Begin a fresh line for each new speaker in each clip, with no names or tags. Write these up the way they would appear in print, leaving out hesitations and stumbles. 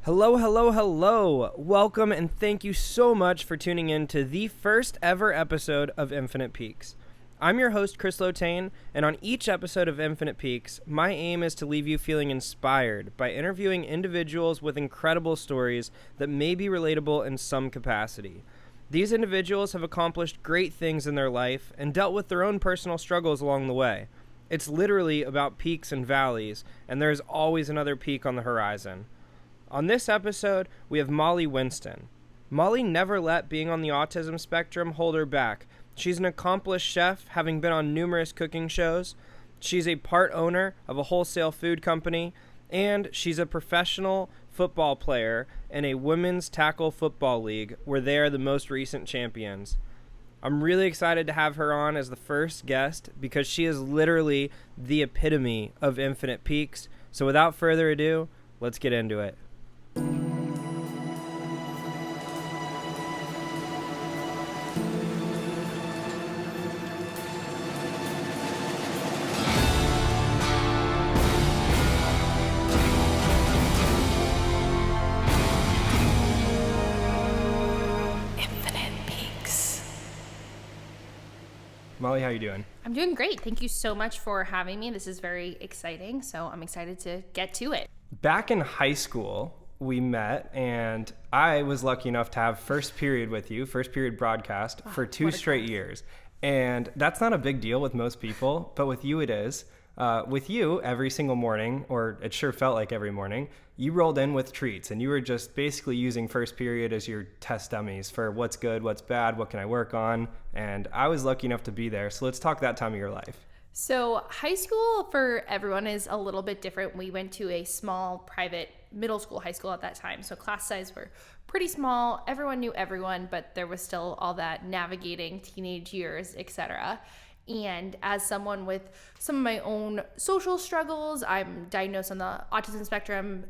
Hello, hello, hello. Welcome and thank you so much for tuning in to the first ever episode of Infinite Peaks. I'm your host, Chris Lotane, and on each episode of Infinite Peaks, my aim is to leave you feeling inspired by interviewing individuals with incredible stories that may be relatable in some capacity. These individuals have accomplished great things in their life and dealt with their own personal struggles along the way. It's literally about peaks and valleys, and there is always another peak on the horizon. On this episode, we have Molly Winsten. Molly never let being on the autism spectrum hold her back. She's an accomplished chef, having been on numerous cooking shows. She's a part owner of a wholesale food company, and she's a professional football player in a women's tackle football league where they are the most recent champions. I'm really excited to have her on as the first guest because she is literally the epitome of Infinite Peaks. So without further ado, let's get into it. Molly, how are you doing?
I'm doing great. Thank you so much for having me. This is very exciting, so I'm excited to get to it.
Back in high school, we met, and I was lucky enough to have first period with you, first period broadcast, for 2 straight years. And that's not a big deal with most people, but with you it is. With you, every single morning, or it sure felt like every morning, you rolled in with treats, and you were just basically using first period as your test dummies for what's good, what's bad, what can I work on, and I was lucky enough to be there. So let's talk that time of your life.
So high school for everyone is a little bit different. We went to a small private middle school, high school at that time. So class size were pretty small. Everyone knew everyone, but there was still all that navigating teenage years, etc. And as someone with some of my own social struggles, I'm diagnosed on the autism spectrum.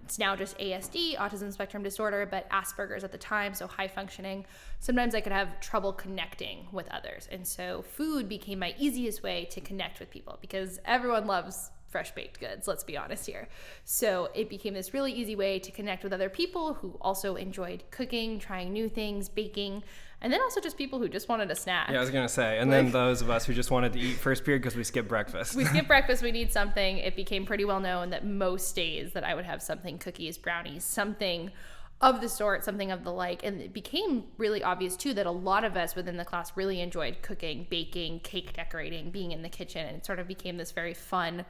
It's now just ASD, autism spectrum disorder, but Asperger's at the time, so high functioning. Sometimes I could have trouble connecting with others. And so food became my easiest way to connect with people because everyone loves fresh baked goods, let's be honest here. So it became this really easy way to connect with other people who also enjoyed cooking, trying new things, baking, and then also just people who just wanted a snack.
Yeah, I was going to say, and then those of us who just wanted to eat first period because we skipped breakfast.
We skipped breakfast, we need something. It became pretty well known that most days that I would have something, cookies, brownies, something of the sort, something of the like. And it became really obvious too that a lot of us within the class really enjoyed cooking, baking, cake decorating, being in the kitchen, and it sort of became this very fun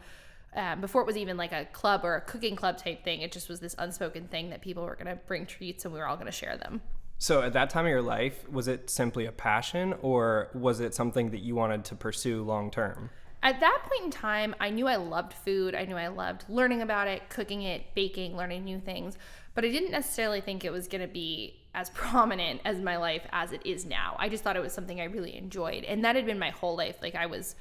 before it was even like a club or a cooking club type thing. It just was this unspoken thing that people were going to bring treats and we were all going to share them.
So at that time of your life, was it simply a passion or was it something that you wanted to pursue long term?
At that point in time, I knew I loved food. I knew I loved learning about it, cooking it, baking, learning new things. But I didn't necessarily think it was going to be as prominent as my life as it is now. I just thought it was something I really enjoyed. And that had been my whole life. Like I was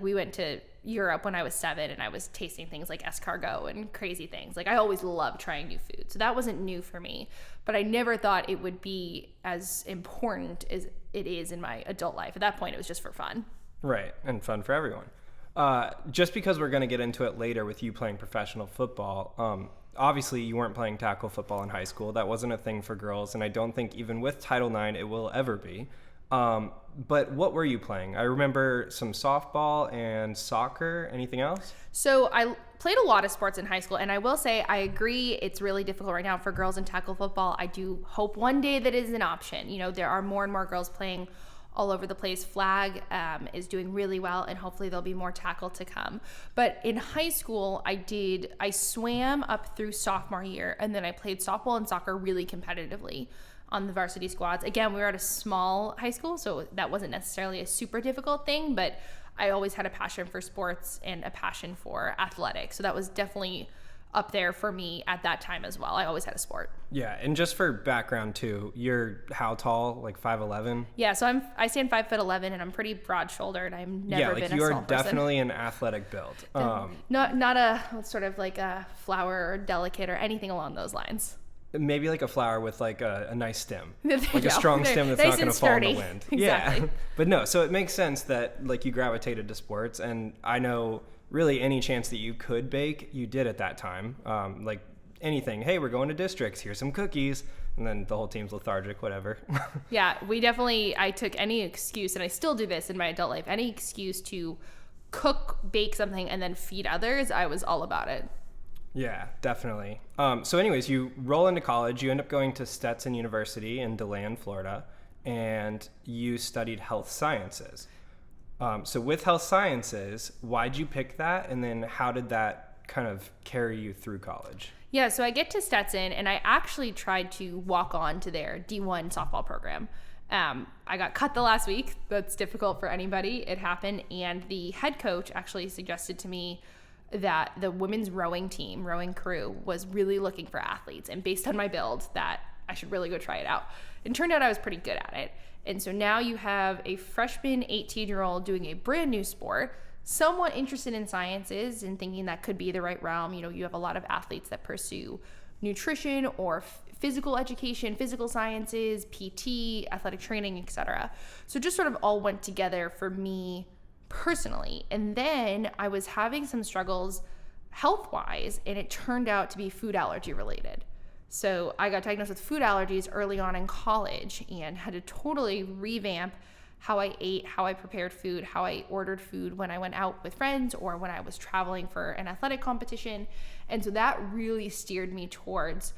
we went to Europe when I was 7 and I was tasting things like escargot and crazy things. Like I always loved trying new food. So that wasn't new for me, but I never thought it would be as important as it is in my adult life. At that point, it was just for fun.
Right. And fun for everyone. Just because we're going to get into it later with you playing professional football, obviously you weren't playing tackle football in high school. That wasn't a thing for girls. And I don't think even with Title IX, it will ever be. But what were you playing? I remember some softball and soccer. Anything else?
So I played a lot of sports in high school, and I will say I agree it's really difficult right now for girls in tackle football. I do hope one day that is an option. You know, there are more and more girls playing all over the place. Flag is doing really well, and hopefully there'll be more tackle to come. But in high school, I swam up through sophomore year, and then I played softball and soccer really competitively on the varsity squads. Again, we were at a small high school, so that wasn't necessarily a super difficult thing, but I always had a passion for sports and a passion for athletics. So that was definitely up there for me at that time as well. I always had a sport.
Yeah, and just for background too, you're how tall? Like 5'11"?
Yeah, so I stand 5'11", and I'm pretty broad-shouldered. I've never been a small person.
Yeah, like you're definitely an athletic build.
Not a sort of like a flower or delicate or anything along those lines.
Maybe like a flower with like a nice stem, like a strong stem that's nice not going to fall in the wind.
Exactly.
Yeah, but no, so it makes sense that like you gravitated to sports, and I know really any chance that you could bake, you did at that time. Like anything. Hey, we're going to districts. Here's some cookies. And then the whole team's lethargic, whatever.
Yeah, I took any excuse, and I still do this in my adult life, any excuse to cook, bake something, and then feed others. I was all about it.
Yeah, definitely. So anyways, you roll into college. You end up going to Stetson University in DeLand, Florida, and you studied health sciences. So with health sciences, why'd you pick that? And then how did that kind of carry you through college?
Yeah, so I get to Stetson, and I actually tried to walk on to their D1 softball program. I got cut the last week. That's difficult for anybody. It happened. And the head coach actually suggested to me that the women's rowing crew, was really looking for athletes. And based on my build, that I should really go try it out. And turned out I was pretty good at it. And so now you have a freshman 18-year-old doing a brand new sport, somewhat interested in sciences and thinking that could be the right realm. You know, you have a lot of athletes that pursue nutrition or physical education, physical sciences, PT, athletic training, etc. So just sort of all went together for me personally. And then I was having some struggles health-wise, and it turned out to be food allergy related. So I got diagnosed with food allergies early on in college and had to totally revamp how I ate, how I prepared food, how I ordered food when I went out with friends or when I was traveling for an athletic competition. And so that really steered me towards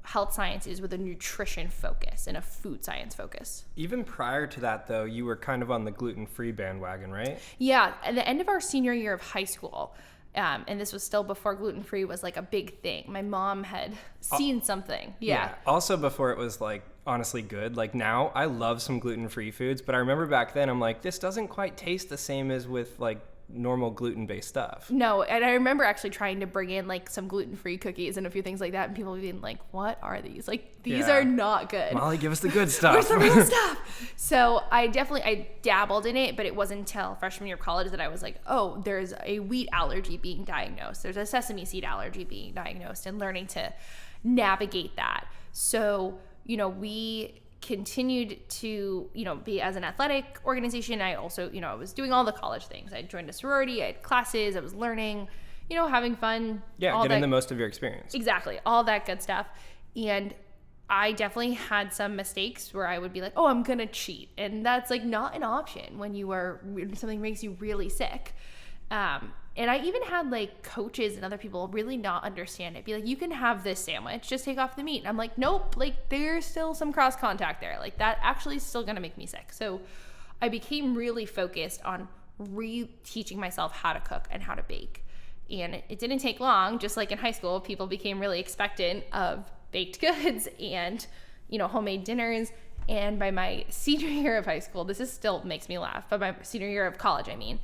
health sciences with a nutrition focus and a food science focus.
Even prior to that, though, you were kind of on the gluten-free bandwagon, right?
Yeah, at the end of our senior year of high school, and this was still before gluten-free was like a big thing. My mom had seen something. Yeah.
Also before it was like honestly good. Like now I love some gluten-free foods, but I remember back then I'm like, this doesn't quite taste the same as with like normal gluten-based stuff.
No, and I remember actually trying to bring in like some gluten-free cookies and a few things like that, and people being like, what are these? Like, these are not good.
Molly, give us the good stuff.
Where's the real stuff? So I dabbled in it, but it wasn't until freshman year of college that I was like, oh, there's a wheat allergy being diagnosed. There's a sesame seed allergy being diagnosed, and learning to navigate that. So, you know, we continued to, you know, be as an athletic organization. I also, you know, I was doing all the college things. I joined a sorority, I had classes, I was learning, you know, having fun.
Yeah, getting the most of your experience.
Exactly, all that good stuff. And I definitely had some mistakes where I would be like, oh, I'm gonna cheat. And that's like not an option when something makes you really sick. And I even had like coaches and other people really not understand it. Be like, you can have this sandwich, just take off the meat. And I'm like, nope, like there's still some cross contact there. Like that actually is still gonna make me sick. So I became really focused on re-teaching myself how to cook and how to bake. And it didn't take long. Just like in high school, people became really expectant of baked goods and, you know, homemade dinners. And by my senior year of high school, this is still makes me laugh, but my senior year of college, I mean,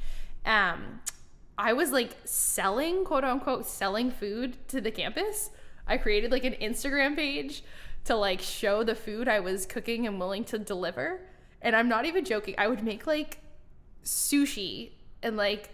I was like selling, quote unquote, selling food to the campus. I created like an Instagram page to like show the food I was cooking and willing to deliver. And I'm not even joking. I would make like sushi and like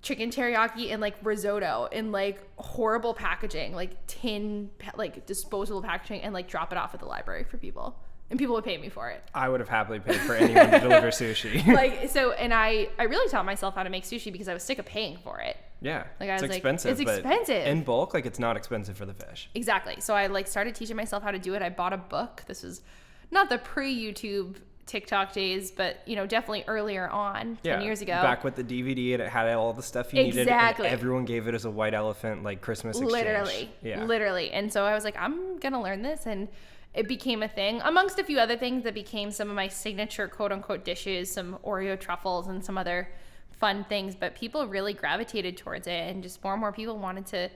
chicken teriyaki and like risotto in like horrible packaging, like tin, like disposable packaging, and like drop it off at the library for people. And people would pay me for it.
I would have happily paid for anyone to deliver sushi.
Like, so, and I really taught myself how to make sushi because I was sick of paying for it.
Yeah.
Like, I was
expensive.
It's expensive.
In bulk, like it's not expensive for the fish.
Exactly. So I like started teaching myself how to do it. I bought a book. This was not the pre-YouTube TikTok days, but, you know, definitely earlier on, 10 years ago.
Back with the DVD, and it had all the stuff you needed.
Exactly.
And everyone gave it as a white elephant, like Christmas exchange.
Literally. And so I was like, I'm going to learn this. And it became a thing, amongst a few other things that became some of my signature quote-unquote dishes, some Oreo truffles and some other fun things. But people really gravitated towards it, and just more and more people wanted to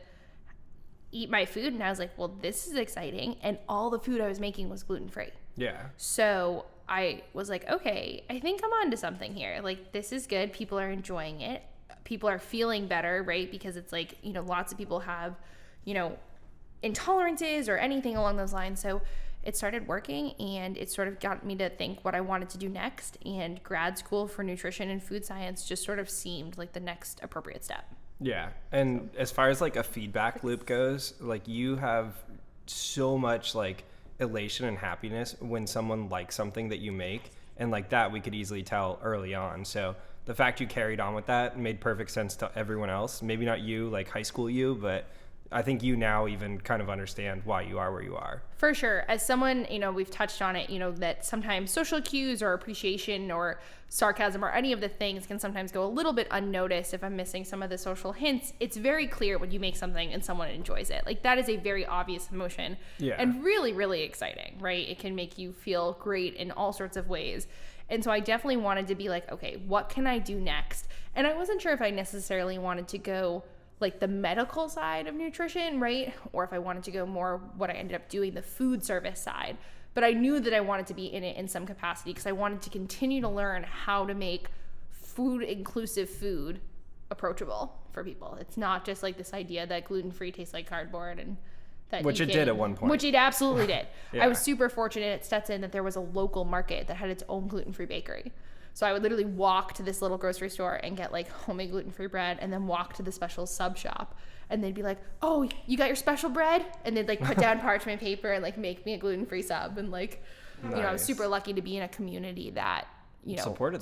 eat my food. And I was like, well, this is exciting. And all the food I was making was gluten-free.
Yeah.
So I was like, okay, I think I'm onto something here. Like, this is good. People are enjoying it. People are feeling better, right? Because it's like, you know, lots of people have, you know, intolerances or anything along those lines. So it started working, and it sort of got me to think what I wanted to do next. And grad school for nutrition and food science just sort of seemed like the next appropriate step.
Yeah. And as far as like a feedback loop goes, like you have so much like elation and happiness when someone likes something that you make. And like that, we could easily tell early on. So the fact you carried on with that made perfect sense to everyone else. Maybe not you, like high school you, but I think you now even kind of understand why you are where you are.
For sure. As someone, we've touched on it, that sometimes social cues or appreciation or sarcasm or any of the things can sometimes go a little bit unnoticed if I'm missing some of the social hints. It's very clear when you make something and someone enjoys it. Like, that is a very obvious emotion.
Yeah.
And really, really exciting, right? It can make you feel great in all sorts of ways. And so I definitely wanted to be like, okay, what can I do next? And I wasn't sure if I necessarily wanted to go like the medical side of nutrition, right? Or if I wanted to go more what I ended up doing, the food service side. But I knew that I wanted to be in it in some capacity because I wanted to continue to learn how to make food inclusive food approachable for people. It's not just like this idea that gluten-free tastes like cardboard and that
which it did at one point.
Which it absolutely did.
Yeah.
I was super fortunate at Stetson that there was a local market that had its own gluten-free bakery. So I would literally walk to this little grocery store and get like homemade gluten-free bread and then walk to the special sub shop. And they'd be like, oh, you got your special bread? And they'd like put down parchment paper and like make me a gluten-free sub. And like,
nice.
I was super lucky to be in a community that, supported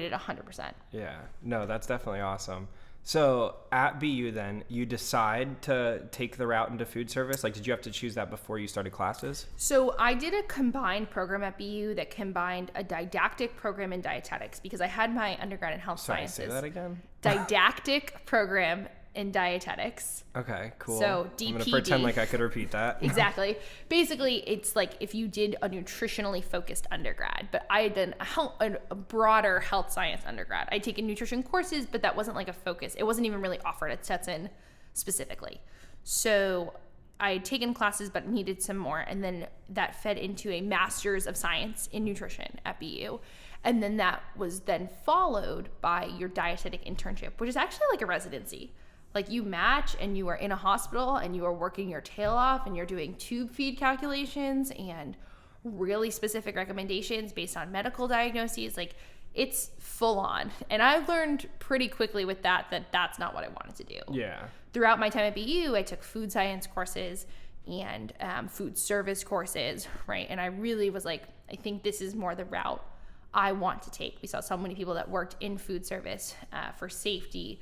it 100%.
Yeah, no, that's definitely awesome. So at BU then, you decide to take the route into food service? Like, did you have to choose that before you started classes?
So I did a combined program at BU that combined a didactic program in dietetics because I had my undergrad in health sciences.
Say that again?
Didactic program in dietetics.
Okay, cool.
So DPD.
I'm going to pretend like I could repeat that.
Exactly. Basically, it's like if you did a nutritionally focused undergrad, but I had done a broader health science undergrad. I'd taken nutrition courses, but that wasn't like a focus. It wasn't even really offered at Stetson specifically. So I had taken classes, but needed some more. And then that fed into a master's of science in nutrition at BU. And then that was then followed by your dietetic internship, which is actually like a residency. Like you match and you are in a hospital and you are working your tail off and you're doing tube feed calculations and really specific recommendations based on medical diagnoses. Like it's full on. And I learned pretty quickly with that that's not what I wanted to do.
Yeah.
Throughout my time at BU, I took food science courses and food service courses, right? And I really was like, I think this is more the route I want to take. We saw so many people that worked in food service for safety,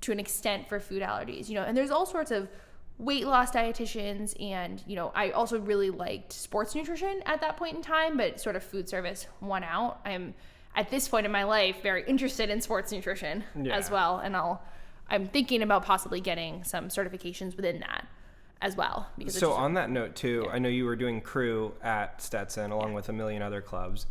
to an extent for food allergies, and there's all sorts of weight loss dietitians. And, I also really liked sports nutrition at that point in time, but sort of food service won out. I'm at this point in my life very interested in sports nutrition as well. And I'm thinking about possibly getting some certifications within that as well.
So on that note too, I know you were doing crew at Stetson along with a million other clubs.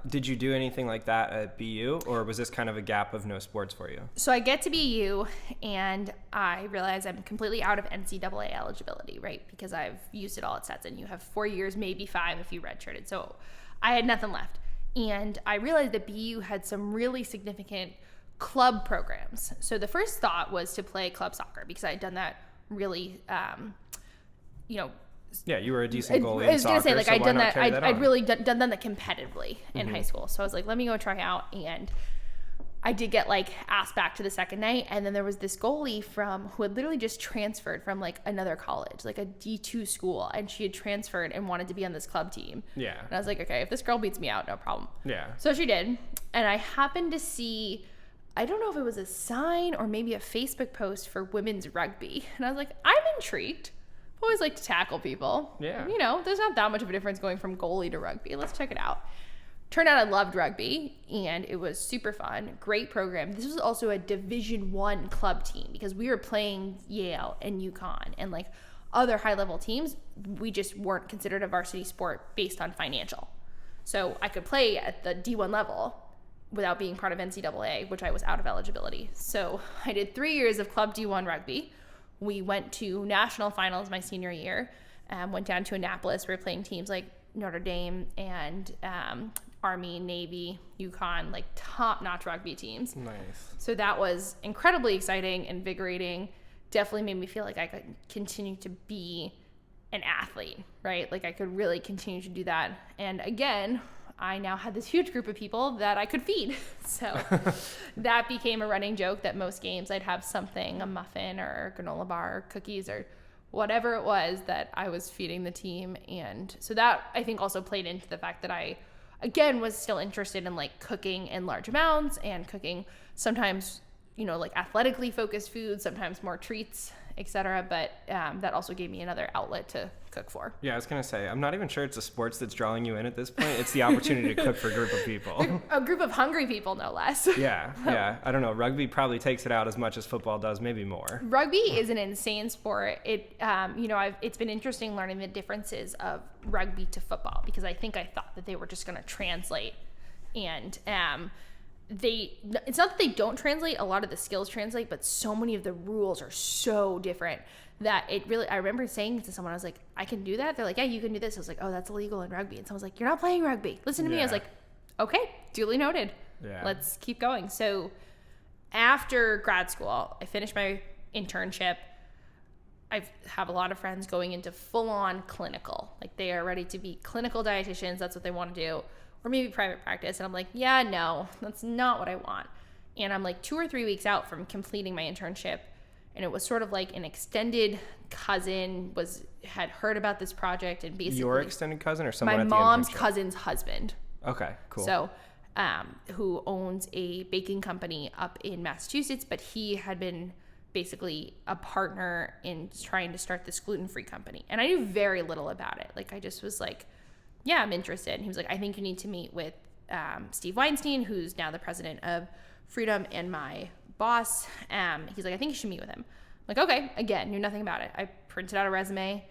Did you do anything like that at BU, or was this kind of a gap of no sports for you?
So I get to BU and I realize I'm completely out of NCAA eligibility, right? Because I've used it all at Stetson. You have 4 years, maybe 5 if you redshirted. So I had nothing left. And I realized that BU had some really significant club programs. So the first thought was to play club soccer because I had done that really,
Yeah, you were a decent goalie
I was going to say, like,
so
I'd done that.
I'd
I'd really done that competitively in high school. So I was like, let me go try out. And I did get, like, asked back to the second night. And then there was this goalie who had literally just transferred from, like, another college, like a D2 school. And she had transferred and wanted to be on this club team.
Yeah.
And I was like, okay, if this girl beats me out, no problem.
Yeah.
So she did. And I happened to see, I don't know if it was a sign or maybe a Facebook post for women's rugby. And I was like, I'm intrigued. Always like to tackle people.
Yeah.
There's not that much of a difference going from goalie to rugby. Let's check it out. Turned out I loved rugby and it was super fun. Great program. This was also a Division I club team because we were playing Yale and UConn and like other high level teams. We just weren't considered a varsity sport based on financial. So I could play at the D1 level without being part of NCAA, which I was out of eligibility. So I did 3 years of club D1 rugby. We went to national finals my senior year, went down to Annapolis. We were playing teams like Notre Dame and Army, Navy, UConn, like top-notch rugby teams.
Nice.
So that was incredibly exciting, invigorating. Definitely made me feel like I could continue to be an athlete, right? Like I could really continue to do that. And again, I now had this huge group of people that I could feed. So that became a running joke that most games I'd have something, a muffin or a granola bar or cookies or whatever it was that I was feeding the team. And so that I think also played into the fact that I, again, was still interested in like cooking in large amounts and cooking sometimes, like athletically focused foods, sometimes more treats. etc. But that also gave me another outlet to cook for.
Yeah, I was going to say, I'm not even sure it's the sports that's drawing you in at this point. It's the opportunity to cook for a group of people.
A group of hungry people, no less.
Yeah. I don't know. Rugby probably takes it out as much as football does, maybe more.
Rugby is an insane sport. It's been interesting learning the differences of rugby to football, because I thought that they were just going to translate, and it's not that they don't translate, a lot of the skills translate, but so many of the rules are so different that I remember saying to someone, I was like, I can do that? They're like, yeah, you can do this. I was like, oh, that's illegal in rugby. And someone's like, you're not playing rugby. Listen to me. I was like, okay, duly noted.
Yeah.
Let's keep going. So after grad school, I finished my internship. I have a lot of friends going into full-on clinical. Like, they are ready to be clinical dietitians. That's what they want to do. Or maybe private practice. And I'm like, yeah, no, that's not what I want. And I'm like 2 or 3 weeks out from completing my internship. And it was sort of like an extended cousin had heard about this project, and basically
your extended cousin or someone
my
at the
mom's
internship?
cousin's husband.
Okay, cool.
So, who owns a baking company up in Massachusetts, but he had been basically a partner in trying to start this gluten-free company. And I knew very little about it. Like, I just was like, yeah, I'm interested. And he was like, I think you need to meet with Steve Winsten, who's now the president of Freedom and my boss. He's like, I think you should meet with him. I'm like, okay. Again, knew nothing about it. I printed out a resume.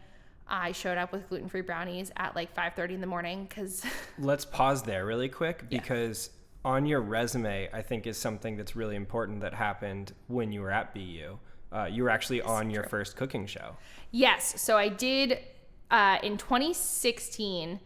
I showed up with gluten-free brownies at like 5:30 in the morning because...
Let's pause there really quick, because on your resume, I think is something that's really important that happened when you were at BU. You were actually on your first cooking show. Yes.
So I did in 2016.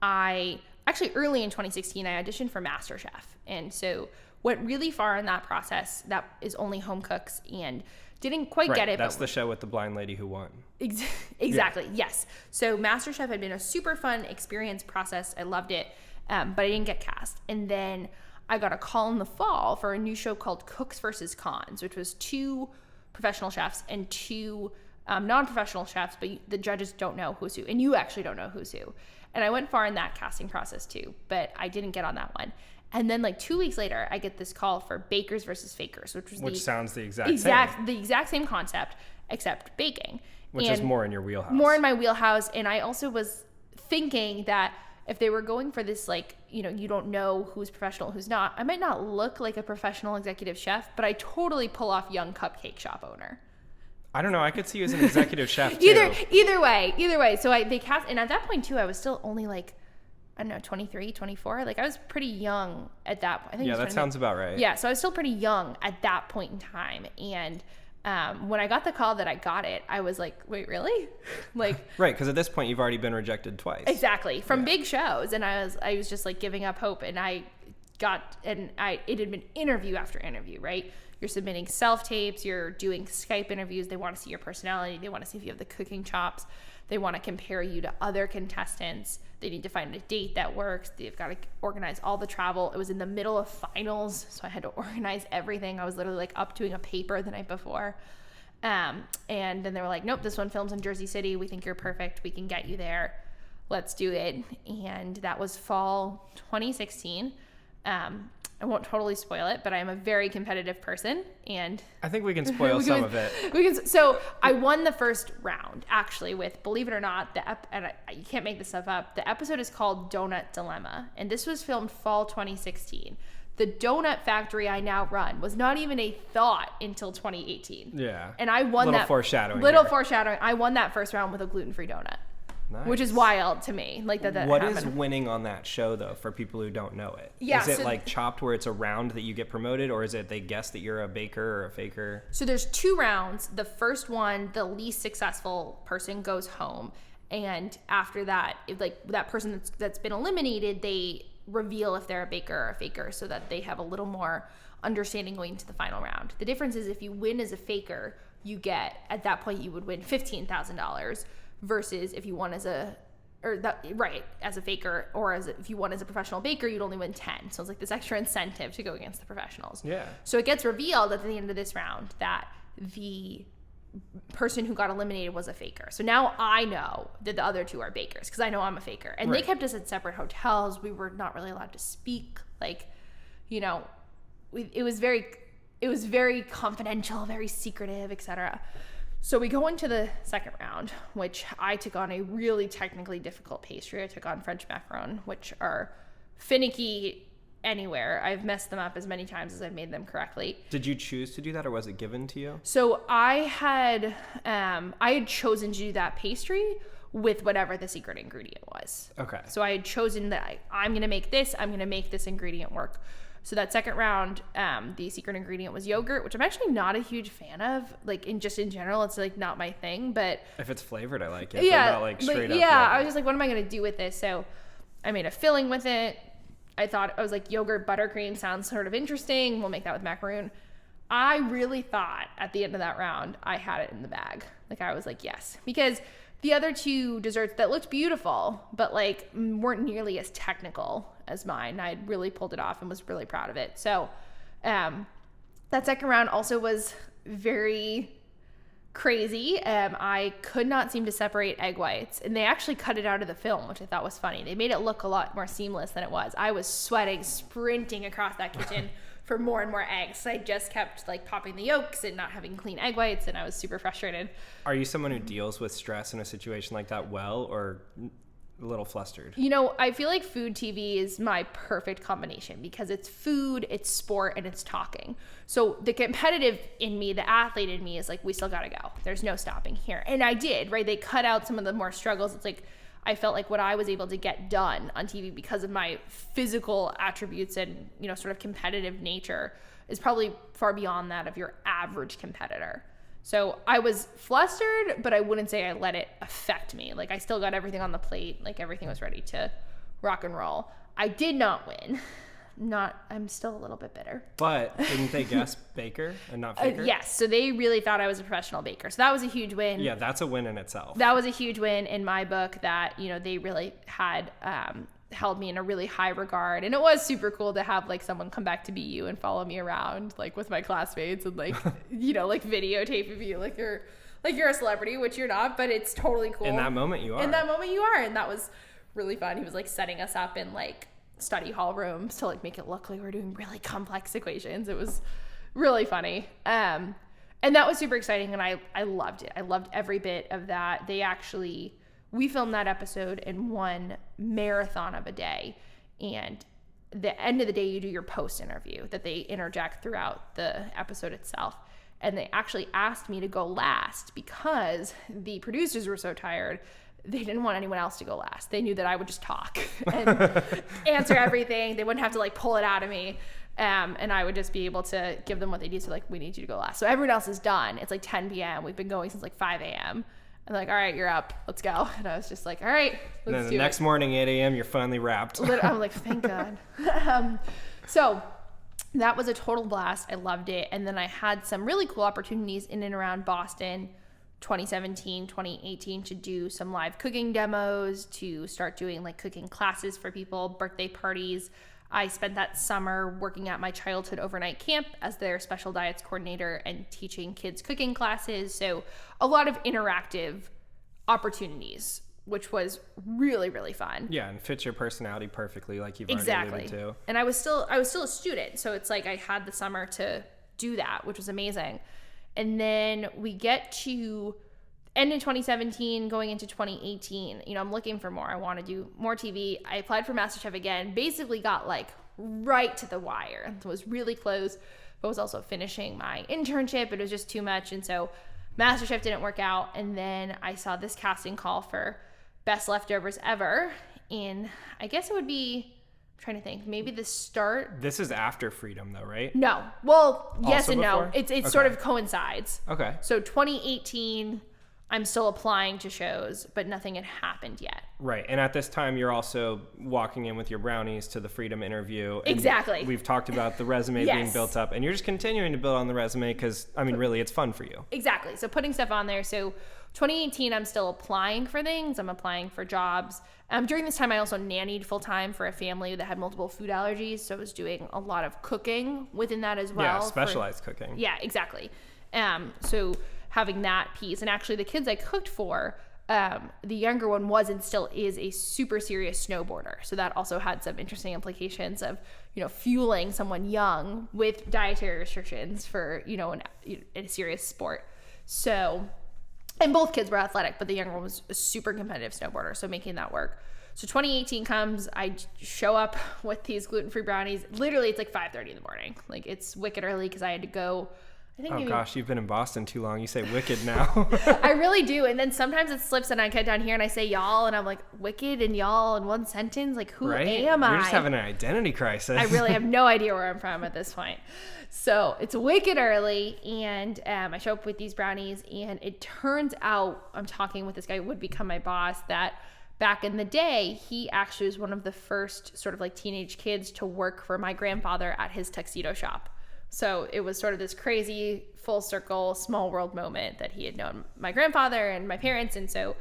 Early in 2016, I auditioned for MasterChef. And so went really far in that process. That is only home cooks, and didn't quite get it.
That's the show with the blind lady who won.
Exactly. Yeah. Yes. So MasterChef had been a super fun experience process. I loved it. But I didn't get cast. And then I got a call in the fall for a new show called Cooks versus Cons, which was 2 professional chefs and 2 non-professional chefs, but the judges don't know who's who. And you actually don't know who's who. And I went far in that casting process too, but I didn't get on that one. And then like 2 weeks later, I get this call for Bakers versus Fakers, which
sounds the exact same.
The exact same concept, except baking.
Which is more in your wheelhouse.
More in my wheelhouse. And I also was thinking that if they were going for this, like, you don't know who's professional, who's not, I might not look like a professional executive chef, but I totally pull off young cupcake shop owner.
I don't know. I could see you as an executive chef too.
Either way. So they cast, and at that point too, I was still only like, I don't know, 23, 24. Like, I was pretty young at that point.
Yeah, that sounds about right.
Yeah, so I was still pretty young at that point in time. And when I got the call that I got it, I was like, wait, really? Like,
right, because at this point you've already been rejected twice.
Exactly, from big shows, and I was just like giving up hope, and it had been interview after interview, right? You're submitting self-tapes, you're doing Skype interviews, they want to see your personality, they want to see if you have the cooking chops, they want to compare you to other contestants, they need to find a date that works, they've got to organize all the travel. It was in the middle of finals, so I had to organize everything. I was literally like up doing a paper the night before. And then they were like, nope, this one films in Jersey City, we think you're perfect, we can get you there, let's do it. And that was fall 2016. I won't totally spoil it, but I'm a very competitive person, and
I think we can spoil some of it.
So I won the first round, actually, with, believe it or not, you can't make this stuff up. The episode is called Donut Dilemma, and this was filmed fall 2016. The donut factory I now run was not even a thought until 2018.
Yeah.
And I won that.
Foreshadowing.
Foreshadowing. I won that first round with a gluten-free donut. Nice. Which is wild to me. Like that
What
happened.
Is winning on that show, though, for people who don't know it?
Yeah,
is it like Chopped, where it's a round that you get promoted, or is it they guess that you're a baker or a faker?
So there's 2 rounds. The first one, the least successful person goes home, and after that, that person that's been eliminated, they reveal if they're a baker or a faker, so that they have a little more understanding going into the final round. The difference is if you win as a faker, you get, at that point, you would win $15,000. Versus if you won as a faker, or if you won as a professional baker, you'd only win 10. So it's like this extra incentive to go against the professionals.
Yeah.
So it gets revealed at the end of this round that the person who got eliminated was a faker. So now I know that the other 2 are bakers, because I know I'm a faker. And They kept us at separate hotels. We were not really allowed to speak. Like, it was very confidential, very secretive, etc. So we go into the second round, which I took on a really technically difficult pastry. I took on French macarons, which are finicky anywhere. I've messed them up as many times as I've made them correctly.
Did you choose to do that, or was it given to you?
So I had chosen to do that pastry with whatever the secret ingredient was.
Okay.
So I had chosen that I'm going to make this ingredient work. So that second round, the secret ingredient was yogurt, which I'm actually not a huge fan of. Like in general, it's like not my thing, but
if it's flavored, I like it.
Yeah.
But not like straight up.
Yeah. I was just like, what am I going to do with this? So I made a filling with it. I was like, yogurt buttercream sounds sort of interesting. We'll make that with macaroon. I really thought at the end of that round, I had it in the bag. Like I was like, yes, because the other two desserts that looked beautiful, but like weren't nearly as technical as mine. I had really pulled it off and was really proud of it. So that second round also was very crazy. I could not seem to separate egg whites, and they actually cut it out of the film, which I thought was funny. They made it look a lot more seamless than it was. I was sweating, sprinting across that kitchen for more and more eggs. I just kept like popping the yolks and not having clean egg whites, and I was super frustrated.
Are you someone who deals with stress in a situation like that well, or a little flustered?
You know, I feel like food TV is my perfect combination because it's food, it's sport, and it's talking. So the competitive in me, the athlete in me is like, we still gotta go. There's no stopping here. And I did, right? They cut out some of the more struggles. It's like, I felt like what I was able to get done on TV because of my physical attributes and, you know, sort of competitive nature is probably far beyond that of your average competitor. So I was flustered, but I wouldn't say I let it affect me. Like I still got everything on the plate. Like everything was ready to rock and roll. I did not win. I'm still a little bit bitter.
But didn't they guess baker and not faker?
Yes. So they really thought I was a professional baker. So that was a huge win.
Yeah, that's a win in itself.
That was a huge win in my book that, you know, they really had held me in a really high regard. And it was super cool to have like someone come back to BU and follow me around like with my classmates and like, you know, like videotape of you like you're a celebrity, which you're not, but it's totally cool.
In that moment you are.
In that moment you are. And that was really fun. He was like setting us up in like study hall rooms to like make it look like we're doing really complex equations. It was really funny. And that was super exciting. And I loved it. I loved every bit of that. We filmed that episode in one marathon of a day. And the end of the day, you do your post interview that they interject throughout the episode itself. And they actually asked me to go last because the producers were so tired. They didn't want anyone else to go last. They knew that I would just talk and answer everything. They wouldn't have to like pull it out of me. And I would just be able to give them what they need. So like, we need you to go last. So everyone else is done. It's like 10 p.m. We've been going since like 5 a.m. And like, all right, you're up. Let's go. And I was just like, all right, let's do it.
And then the next morning, 8 a.m., you're finally wrapped.
I'm like, thank God. So that was a total blast. I loved it. And then I had some really cool opportunities in and around Boston 2017, 2018 to do some live cooking demos, to start doing like cooking classes for people, birthday parties. I spent that summer working at my childhood overnight camp as their special diets coordinator and teaching kids cooking classes. So a lot of interactive opportunities, which was really, really fun.
Yeah, and fits your personality perfectly, like you've already alluded to.
And I was still a student, so it's like I had the summer to do that, which was amazing. And then we get to end in 2017, going into 2018. You know, I'm looking for more. I want to do more TV. I applied for MasterChef again, basically got like right to the wire. It was really close, but was also finishing my internship. It was just too much. And so MasterChef didn't work out. And then I saw this casting call for Best Leftovers Ever. And I guess it would be, I'm trying to think, maybe the start.
This is after Freedom though, right?
No. Well, yes
Also
and
before?
no. It
Okay.
sort of coincides.
Okay.
So 2018, I'm still applying to shows, but nothing had happened yet.
Right. And at this time, you're also walking in with your brownies to the Freedom interview. And
Exactly.
We've talked about the resume
Yes.
being built up, and you're just continuing to build on the resume because, I mean, really, it's fun for you.
Exactly. So putting stuff on there. So 2018, I'm still applying for things. I'm applying for jobs. During this time, I also nannied full time for a family that had multiple food allergies. So I was doing a lot of cooking within that as well.
Yeah, specialized cooking.
Yeah, exactly. So having that piece, and actually the kids I cooked for, the younger one was and still is a super serious snowboarder. So that also had some interesting implications of, you know, fueling someone young with dietary restrictions for, you know, a serious sport. So And both kids were athletic, but the younger one was a super competitive snowboarder, so making that work. So 2018 comes, I show up with these gluten-free brownies. Literally, it's like 5:30 in the morning. Like, it's wicked early because I had to go.
Gosh, you've been in Boston too long. You say wicked now.
I really do. And then sometimes it slips and I get down here and I say y'all and I'm like, wicked and y'all in one sentence. Like, who am I?
You're just having an identity crisis.
I really have no idea where I'm from at this point. So it's wicked early and I show up with these brownies and it turns out, I'm talking with this guy who would become my boss, that back in the day, he actually was one of the first sort of like teenage kids to work for my grandfather at his tuxedo shop. So it was sort of this crazy full circle, small world moment that he had known my grandfather and my parents. And so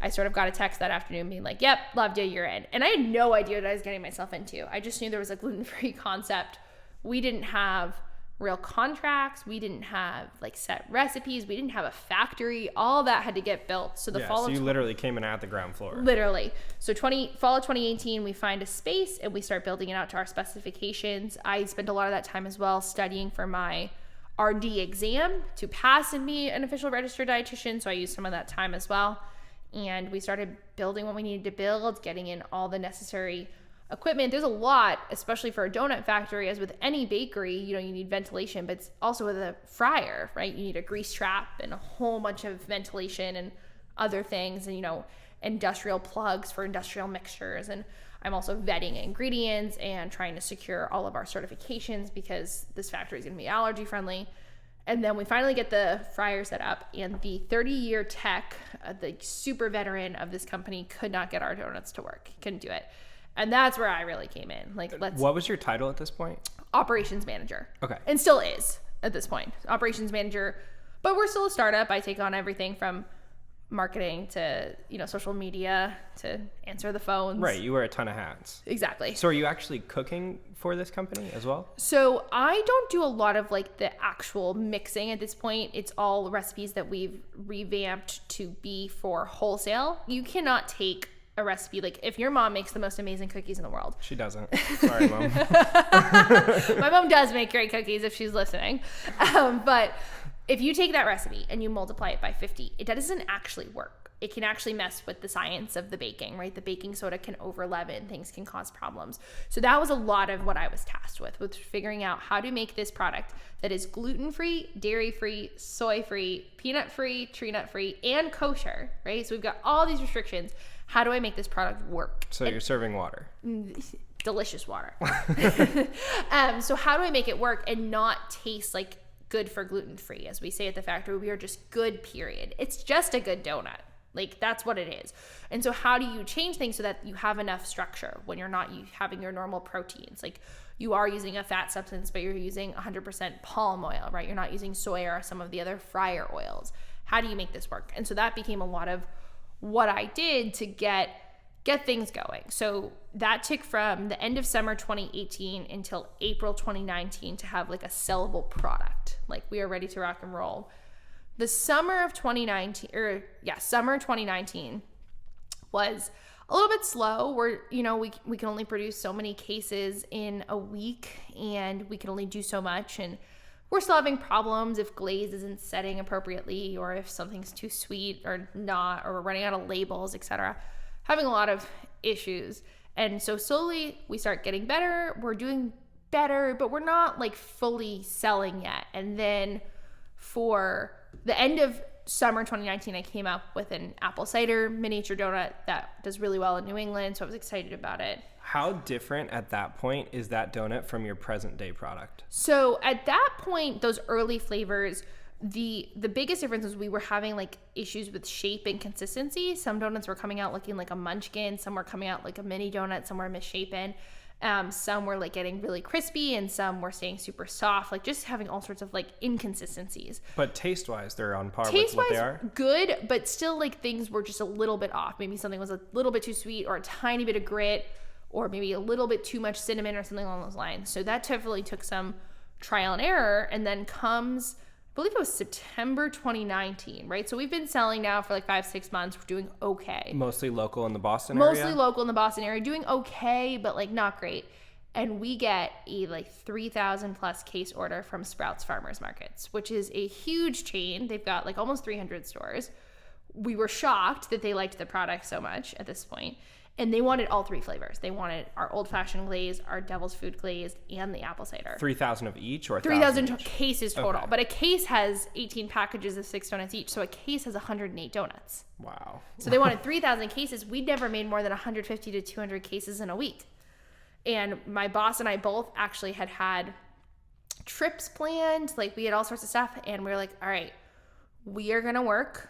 I sort of got a text that afternoon being like, yep, loved you, you're in. And I had no idea what I was getting myself into. I just knew there was a gluten-free concept. We didn't have real contracts. We didn't have like set recipes. We didn't have a factory. All that had to get built. So
so you literally came in at the ground floor.
Literally. So fall of 2018, we find a space and we start building it out to our specifications. I spent a lot of that time as well studying for my RD exam to pass and be an official registered dietitian. So I used some of that time as well. And we started building what we needed to build, getting in all the necessary equipment. There's a lot, especially for a donut factory, as with any bakery, you need ventilation, but it's also with a fryer, right? You need a grease trap and a whole bunch of ventilation and other things, and, industrial plugs for industrial mixtures. And I'm also vetting ingredients and trying to secure all of our certifications because this factory is going to be allergy friendly. And then we finally get the fryer set up, and the 30-year tech, the super veteran of this company, could not get our donuts to work. He couldn't do it. And that's where I really came in. What
was your title at this point?
Operations manager.
Okay.
And still is at this point. Operations manager. But we're still a startup. I take on everything from marketing to, social media to answer the phones.
Right. You wear a ton of hats.
Exactly.
So are you actually cooking for this company as well?
So I don't do a lot of the actual mixing at this point. It's all recipes that we've revamped to be for wholesale. You cannot take a recipe, if your mom makes the most amazing cookies in the world.
She doesn't. Sorry, Mom.
My mom does make great cookies if she's listening. But if you take that recipe and you multiply it by 50, it doesn't actually work. It can actually mess with the science of the baking, right? The baking soda can over leaven, things can cause problems. So that was a lot of what I was tasked with figuring out how to make this product that is gluten-free, dairy-free, soy-free, peanut-free, tree nut-free, and kosher, right? So we've got all these restrictions. How do I make this product work?
So you're serving water.
Delicious water. So how do I make it work and not taste good for gluten-free? As we say at the factory, we are just good, period. It's just a good donut. That's what it is. And so how do you change things so that you have enough structure when you're not having your normal proteins? You are using a fat substance, but you're using 100% palm oil, right? You're not using soy or some of the other fryer oils. How do you make this work? And so that became a lot of what I did to get things going. So that took from the end of summer 2018 until April 2019 to have a sellable product. We are ready to rock and roll. The summer of 2019, summer 2019 was a little bit slow. We can only produce so many cases in a week and we can only do so much. And we're still having problems if glaze isn't setting appropriately or if something's too sweet or not, or we're running out of labels, etc. Having a lot of issues. And so slowly we start getting better. We're doing better, but we're not fully selling yet. And then for the end of summer 2019, I came up with an apple cider miniature donut that does really well in New England. So I was excited about it.
How different at that point is that donut from your present day product?
So at that point, those early flavors, the biggest difference was we were having issues with shape and consistency. Some donuts were coming out looking like a munchkin. Some were coming out like a mini donut. Some were misshapen. Some were getting really crispy and some were staying super soft, just having all sorts of inconsistencies.
But taste-wise, they're on par with what they are?
Good, but still things were just a little bit off. Maybe something was a little bit too sweet or a tiny bit of grit or maybe a little bit too much cinnamon or something along those lines. So that definitely took some trial and error. And then comes, I believe it was September 2019, right? So we've been selling now for 5-6 months. We're doing okay.
Mostly local in the Boston area?
Mostly local in the Boston area. Doing okay, but not great. And we get a 3,000 plus case order from Sprouts Farmers Markets, which is a huge chain. They've got almost 300 stores. we were shocked that they liked the product so much at this point. And they wanted all 3 flavors. They wanted our old-fashioned glaze, our devil's food glaze, and the apple cider.
3,000 of each or
3,000 cases total.
Okay.
But a case has 18 packages of 6 donuts each. So a case has 108 donuts.
Wow.
So they wanted 3,000 cases. We'd never made more than 150 to 200 cases in a week. And my boss and I both actually had trips planned. Like, we had all sorts of stuff. And we were like, all right, we are going to work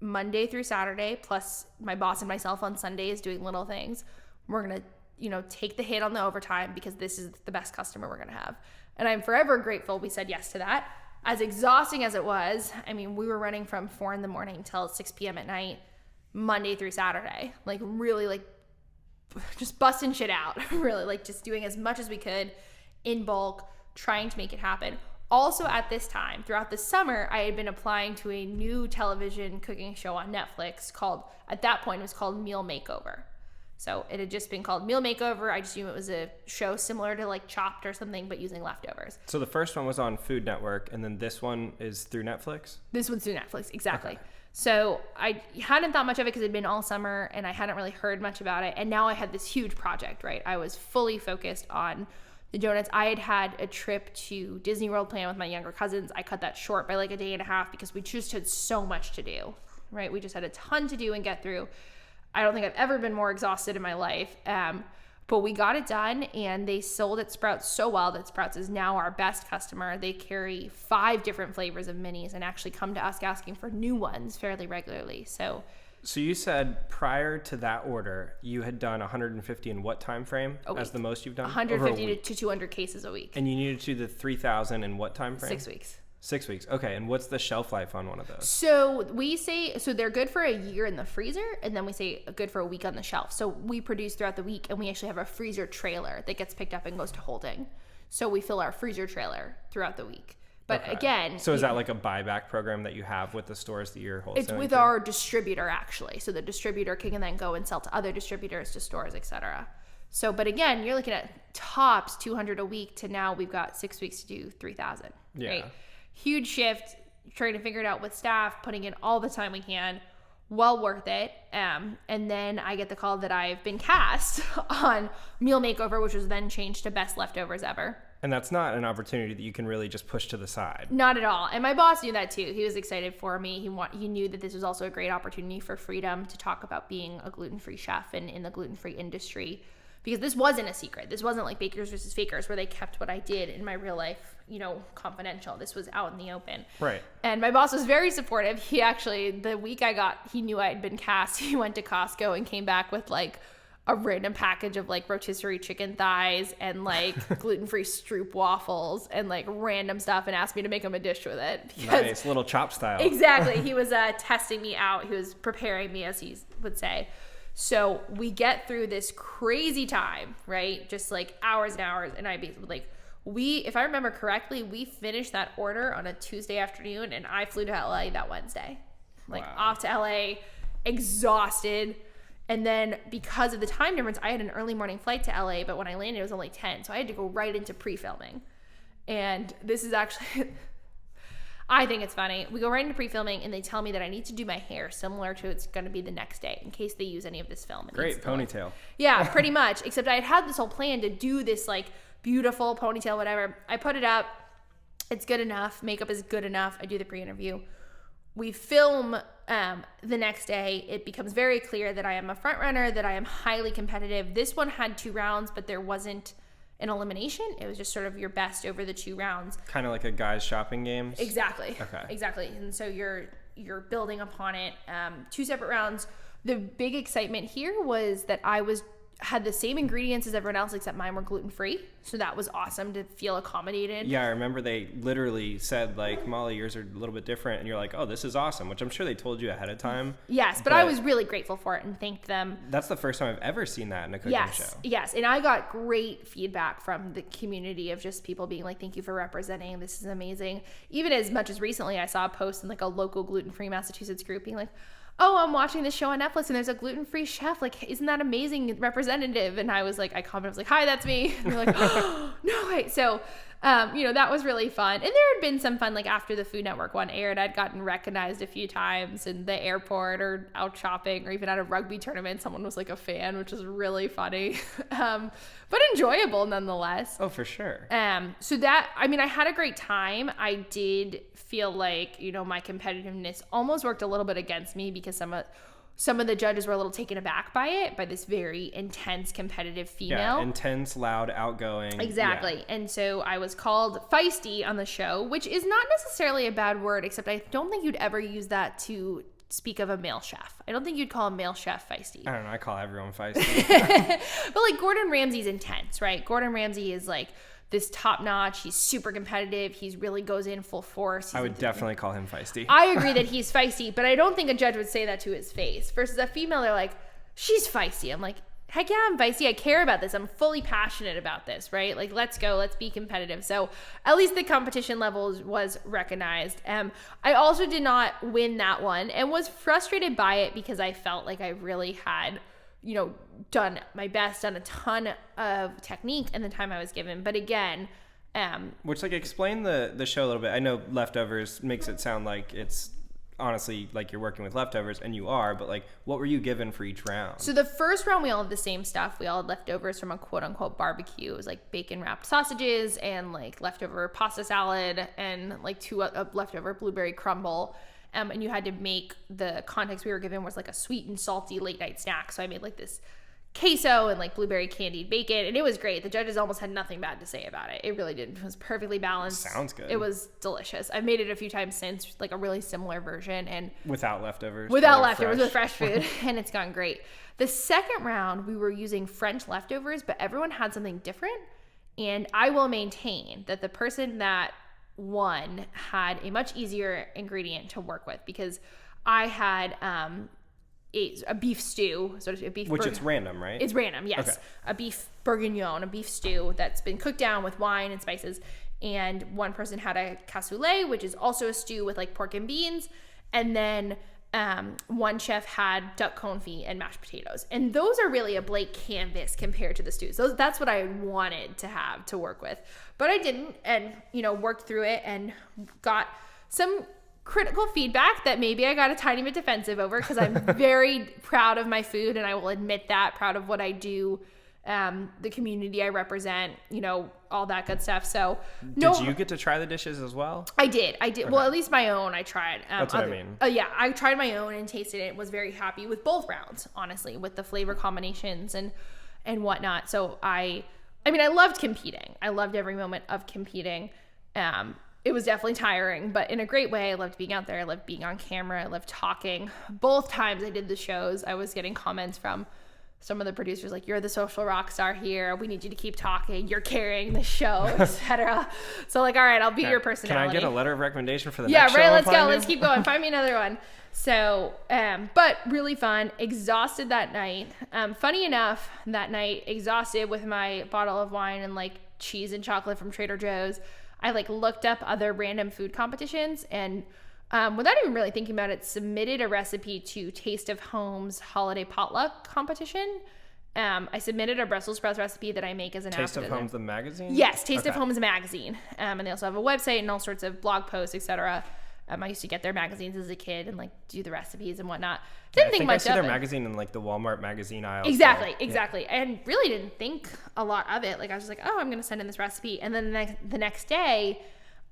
Monday through Saturday, plus my boss and myself on Sundays doing little things. We're going to, take the hit on the overtime because this is the best customer we're going to have. And I'm forever grateful we said yes to that. As exhausting as it was, I mean, we were running from 4 a.m. till 6 p.m. at night, Monday through Saturday, like really like just busting shit out, really like just doing as much as we could in bulk, trying to make it happen. Also at this time, throughout the summer, I had been applying to a new television cooking show on Netflix called, at that point, it was called Meal Makeover. So it had just been called Meal Makeover. I just knew it was a show similar to like Chopped or something, but using leftovers.
So the first one was on Food Network, and then this one is through Netflix?
This one's through Netflix, exactly.
Okay.
So I hadn't thought much of it because it had been all summer and I hadn't really heard much about it. And now I had this huge project, right? I was fully focused on the donuts. I had a trip to Disney World planned with my younger cousins. I cut that short by like a day and a half because we just had so much to do, right? We just had a ton to do and get through. I don't think I've ever been more exhausted in my life. But we got it done, and they sold at Sprouts so well that Sprouts is now our best customer. They carry 5 different flavors of minis and actually come to us asking for new ones fairly regularly. So
you said prior to that order, you had done 150 in what time frame as the most you've done?
150 to 200 cases a week.
And you needed to do the 3,000 in what time frame?
6 weeks.
6 weeks. Okay. And what's the shelf life on one of those?
So we say, so they're good for a year in the freezer, and then we say good for a week on the shelf. So we produce throughout the week, and we actually have a freezer trailer that gets picked up and goes to holding. So we fill our freezer trailer throughout the week. But again,
so is that like a buyback program that you have with the stores that you're wholesaling?
It's with our distributor, actually. So the distributor can then go and sell to other distributors, to stores, etc. So, but again, you're looking at tops 200 a week to now we've got 6 weeks to do 3,000.
Yeah.
Right? Huge shift, trying to figure it out with staff, putting in all the time we can, well worth it. And then I get the call that I've been cast on Meal Makeover, which was then changed to Best Leftovers Ever.
And that's not an opportunity that you can really just push to the side.
Not at all. And my boss knew that too. He was excited for me. He knew that this was also a great opportunity for freedom to talk about being a gluten-free chef and in the gluten-free industry. Because this wasn't a secret. This wasn't like Bakers versus Fakers where they kept what I did in my real life, confidential. This was out in the open.
Right.
And my boss was very supportive. He actually, the week he knew I had been cast, he went to Costco and came back with like a random package of like rotisserie chicken thighs and like gluten-free Stroop waffles and like random stuff and asked me to make him a dish with it.
Nice, little chop style.
Exactly. He was testing me out. He was preparing me, as he would say. So we get through this crazy time, right? Just like hours and hours. And if I remember correctly, we finished that order on a Tuesday afternoon and I flew to LA that Wednesday. Off to LA, exhausted. And then because of the time difference, I had an early morning flight to LA, but when I landed, it was only 10. So I had to go right into pre-filming. And this is actually... I think it's funny. We go right into pre-filming and they tell me that I need to do my hair similar to it's going to be the next day in case they use any of this film.
Great ponytail.
Yeah, pretty much. Except I had this whole plan to do this like beautiful ponytail, whatever. I put it up. It's good enough. Makeup is good enough. I do the pre-interview. We film the next day. It becomes very clear that I am a front runner, that I am highly competitive. This one had 2 rounds, but there wasn't an elimination. It was just sort of your best over the 2 rounds. Kind
of like a guy's shopping games?
Exactly.
Okay.
Exactly. And so you're building upon it. 2 separate rounds. The big excitement here was that I had the same ingredients as everyone else except mine were gluten-free. So that was awesome to feel accommodated.
Yeah, I remember they literally said like, Molly, yours are a little bit different. And you're like, oh, this is awesome, which I'm sure they told you ahead of time.
Yes, but I was really grateful for it and thanked them.
That's the first time I've ever seen that in a cooking show.
Yes, and I got great feedback from the community of just people being like, thank you for representing. This is amazing. Even as much as recently I saw a post in like a local gluten-free Massachusetts group being like, oh, I'm watching this show on Netflix and there's a gluten-free chef. Like, isn't that amazing representative? And I commented, I was like, hi, that's me. And they're like, oh, no way. So That was really fun. And there had been some fun, like after the Food Network one aired, I'd gotten recognized a few times in the airport or out shopping or even at a rugby tournament. Someone was like a fan, which was really funny, but enjoyable nonetheless.
Oh, for sure.
So that, I had a great time. I did feel like, my competitiveness almost worked a little bit against me because some of the judges were a little taken aback by this very intense, competitive female.
Yeah, intense, loud, outgoing.
Exactly. Yeah. And so I was called feisty on the show, which is not necessarily a bad word, except I don't think you'd ever use that to speak of a male chef. I don't think you'd call a male chef feisty.
I don't know. I call everyone feisty.
But like Gordon Ramsay's intense, right? Gordon Ramsay is like this top notch. He's super competitive. He really goes in full force.
I would definitely call him feisty.
I agree that he's feisty, but I don't think a judge would say that to his face. Versus a female, they're like, she's feisty. I'm like, heck yeah, I'm feisty. I care about this. I'm fully passionate about this, right? Like, let's go. Let's be competitive. So at least the competition level was recognized. I also did not win that one and was frustrated by it because I felt like I really had done my best, done a ton of technique in the time I was given. But again,
which explain the show a little bit. I know Leftovers makes it sound like it's honestly like you're working with leftovers, and you are, but what were you given for each round?
So the first round, we all had the same stuff. We all had leftovers from a quote unquote barbecue. It was bacon wrapped sausages and leftover pasta salad and two leftover blueberry crumble. And you had to make, the context we were given was a sweet and salty late night snack. So I made this queso and blueberry candied bacon, and it was great. The judges almost had nothing bad to say about it. It really did. It was perfectly balanced.
Sounds good.
It was delicious. I've made it a few times since, a really similar version, and
without leftovers.
Without leftovers, with fresh food, and it's gone great. The second round, we were using French leftovers, but everyone had something different. And I will maintain that the person that won had a much easier ingredient to work with because I had a beef stew, so a beef,
which it's random, right?
It's random, yes. Okay. A beef bourguignon, a beef stew that's been cooked down with wine and spices. And one person had a cassoulet, which is also a stew with pork and beans. And then one chef had duck confit and mashed potatoes. And those are really a blank canvas compared to the stews. That's what I wanted to have to work with. But I didn't, and, worked through it and got some critical feedback that maybe I got a tiny bit defensive over because I'm very proud of my food, and I will admit that, proud of what I do, the community I represent, all that good stuff. So
did you get to try the dishes as well?
I did. Okay. Well, at least my own I tried.
That's what I mean.
Yeah, I tried my own and tasted it. Was very happy with both rounds, honestly, with the flavor combinations and whatnot. So I loved competing. I loved every moment of competing. It was definitely tiring, but in a great way. I loved being out there. I loved being on camera. I loved talking. Both times I did the shows, I was getting comments from some of the producers you're the social rock star here. We need you to keep talking. You're carrying the show, etc. So all right, I'll be your personality.
Can I get a letter of recommendation for the next show?
Yeah, right. Let's go. Let's keep going. Find me another one. So, but really fun. Exhausted that night. Funny enough, that night, exhausted with my bottle of wine and cheese and chocolate from Trader Joe's. I looked up other random food competitions and without even really thinking about it, submitted a recipe to Taste of Home's holiday potluck competition. I submitted a Brussels sprouts recipe that I make as an
Taste of Home's the magazine?
Yes, Taste of Home's magazine. And they also have a website and all sorts of blog posts, etc. I used to get their magazines as a kid and do the recipes and whatnot. Didn't think much of it. I see
their magazine in the Walmart magazine aisle.
Exactly. And really didn't think a lot of it. I was just oh, I'm going to send in this recipe. And then the next day,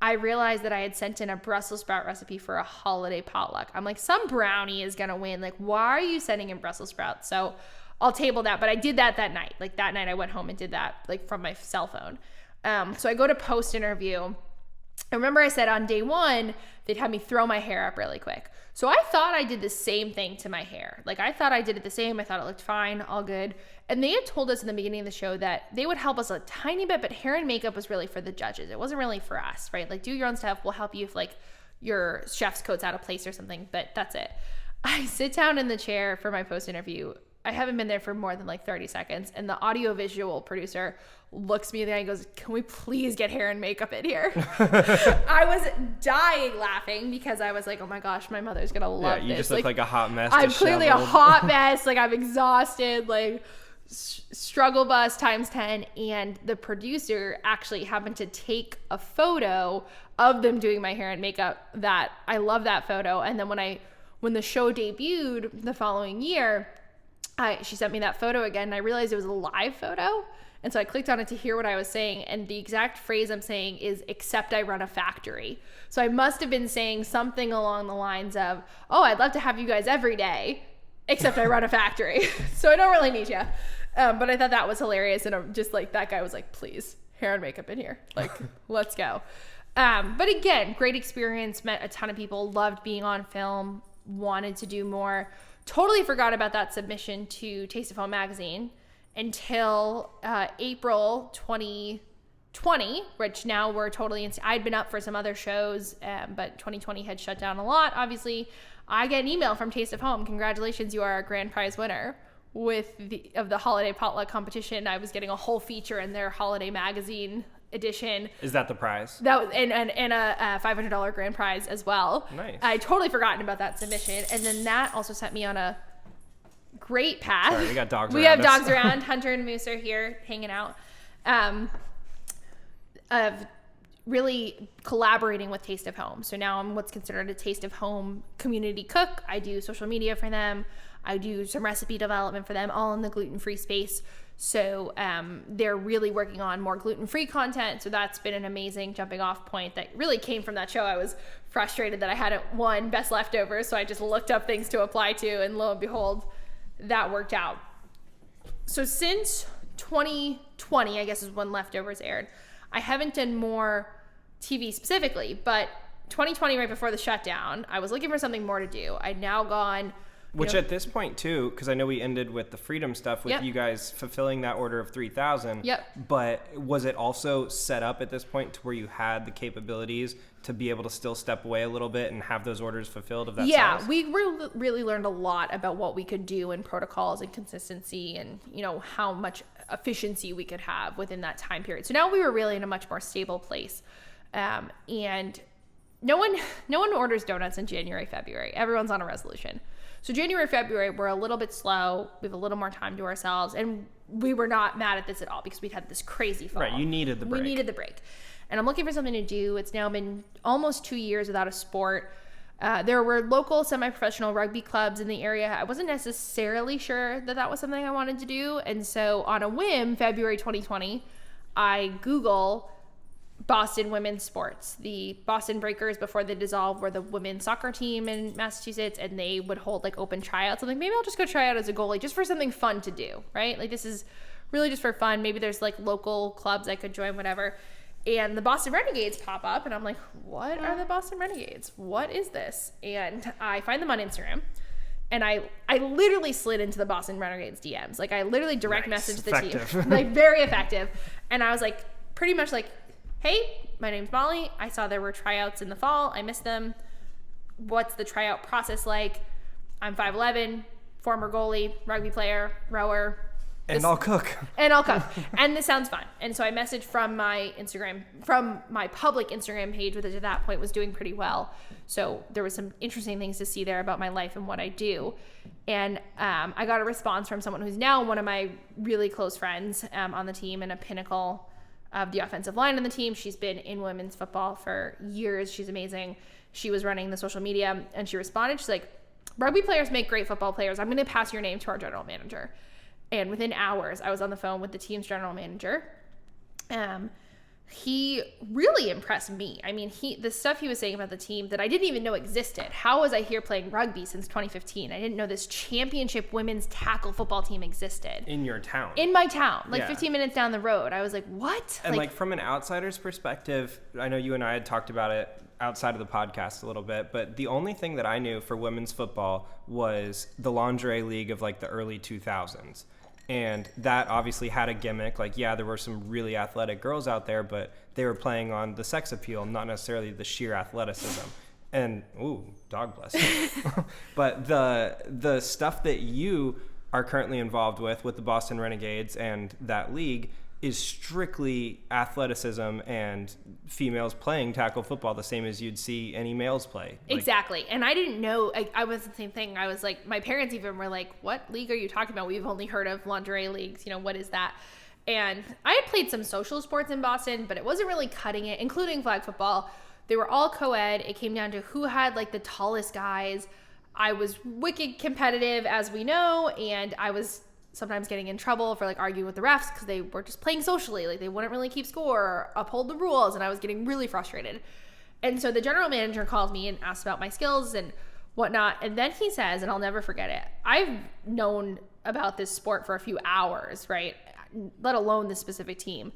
I realized that I had sent in a Brussels sprout recipe for a holiday potluck. I'm some brownie is going to win. Why are you sending in Brussels sprouts? So I'll table that. But I did that night. That night I went home and did that from my cell phone. So I go to post interview. I remember I said on day one, they'd have me throw my hair up really quick. So I thought I did the same thing to my hair. I thought I did it the same. I thought it looked fine, all good. And they had told us in the beginning of the show that they would help us a tiny bit, but hair and makeup was really for the judges. It wasn't really for us, right? Do your own stuff. We'll help you if your chef's coat's out of place or something, but that's it. I sit down in the chair for my post interview. I haven't been there for more than 30 seconds. And the audiovisual producer looks me in the eye and goes, "Can we please get hair and makeup in here?" I was dying laughing because I was oh my gosh, my mother's going to love this.
Yeah, you just look like a hot mess.
I'm clearly a hot mess. I'm exhausted. struggle bus times 10, and the producer actually happened to take a photo of them doing my hair and makeup. That I love that photo. And then when the show debuted the following year, she sent me that photo again, and I realized it was a live photo. And so I clicked on it to hear what I was saying, and the exact phrase I'm saying is, "Except I run a factory." So I must have been saying something along the lines of, "Oh, I'd love to have you guys every day, except I run a factory." So I don't really need you. But I thought that was hilarious, and I'm just like, that guy was like, "Please, hair and makeup in here. Like, let's go." But again, great experience, met a ton of people, loved being on film, wanted to do more. Totally forgot about that submission to Taste of Home magazine until April 2020, which now we're totally I'd been up for some other shows, but 2020 had shut down a lot, obviously. I get an email from Taste of Home. "Congratulations, you are our grand prize winner of the holiday potluck competition." I was getting a whole feature in their holiday magazine edition.
Is that the prize?
That was and a $500 grand prize as well.
Nice.
I totally forgotten about that submission, and then that also set me on a great path.
Sorry, we got dogs.
We have dogs around. Hunter and Moose are here hanging out. Of really collaborating with Taste of Home. So now I'm what's considered a Taste of Home community cook. I do social media for them. I do some recipe development for them, all in the gluten-free space. So they're really working on more gluten-free content. So that's been an amazing jumping off point that really came from that show. I was frustrated that I hadn't won Best Leftovers. So I just looked up things to apply to, and lo and behold, that worked out. So since 2020, I guess is when Leftovers aired, I haven't done more TV specifically, but 2020, right before the shutdown, I was looking for something more to do. I'd now gone...
Which at this point too, because I know we ended with the Freedom stuff with you guys fulfilling that order of 3,000.
Yep.
But was it also set up at this point to where you had the capabilities to be able to still step away a little bit and have those orders fulfilled of that size?
We really learned a lot about what we could do in protocols and consistency, and how much efficiency we could have within that time period. So now we were really in a much more stable place, and no one orders donuts in January, February. Everyone's on a resolution. So January, February, we're a little bit slow. We have a little more time to ourselves, and we were not mad at this at all because we'd had this crazy fall.
Right, you needed the break.
We needed the break. And I'm looking for something to do. It's now been almost 2 years without a sport. There were local semi-professional rugby clubs in the area. I wasn't necessarily sure that was something I wanted to do. And so on a whim, February 2020, I Google Boston women's sports. The Boston Breakers, before they dissolved, were the women's soccer team in Massachusetts, and they would hold like open tryouts. I'm like, maybe I'll just go try out as a goalie just for something fun to do, right? Like, this is really just for fun. Maybe there's like local clubs I could join, whatever. And the Boston Renegades pop up, and I'm like, what are the Boston Renegades? What is this? And I find them on Instagram, and I literally slid into the Boston Renegades DMs. Like, I literally direct messaged the team. Like, very effective. And I was like, pretty much like, hey, my name's Molly. I saw there were tryouts in the fall. I missed them. What's the tryout process like? I'm 5'11", former goalie, rugby player, rower.
And I'll cook.
And this sounds fun. And so I messaged from my public Instagram page, which at that point was doing pretty well. So there was some interesting things to see there about my life and what I do. And I got a response from someone who's now one of my really close friends on the team and a pinnacle of the offensive line on the team. She's been in women's football for years. She's amazing. She was running the social media, and she responded. She's like, rugby players make great football players. I'm going to pass your name to our general manager. And within hours, I was on the phone with the team's general manager. He really impressed me. I mean, the stuff he was saying about the team that I didn't even know existed. How was I here playing rugby since 2015? I didn't know this championship women's tackle football team existed.
In your town.
In my town. 15 minutes down the road. I was like, what?
And like from an outsider's perspective, I know you and I had talked about it outside of the podcast a little bit, but the only thing that I knew for women's football was the lingerie league of like the early 2000s. And that obviously had a gimmick. Like, yeah, there were some really athletic girls out there, but they were playing on the sex appeal, not necessarily the sheer athleticism. And, ooh, dog bless you. But the stuff that you are currently involved with the Boston Renegades and that league, is strictly athleticism and females playing tackle football the same as you'd see any males play.
Exactly. And I didn't know, I was the same thing. I was like, my parents even were like, what league are you talking about? We've only heard of lingerie leagues. What is that? And I had played some social sports in Boston, but it wasn't really cutting it, including flag football. They were all co-ed. It came down to who had like the tallest guys. I was wicked competitive, as we know, and I was sometimes getting in trouble for like arguing with the refs because they were just playing socially. Like they wouldn't really keep score or uphold the rules, and I was getting really frustrated. And so the general manager called me and asked about my skills and whatnot. And then he says, and I'll never forget it, I've known about this sport for a few hours, right? Let alone this specific team.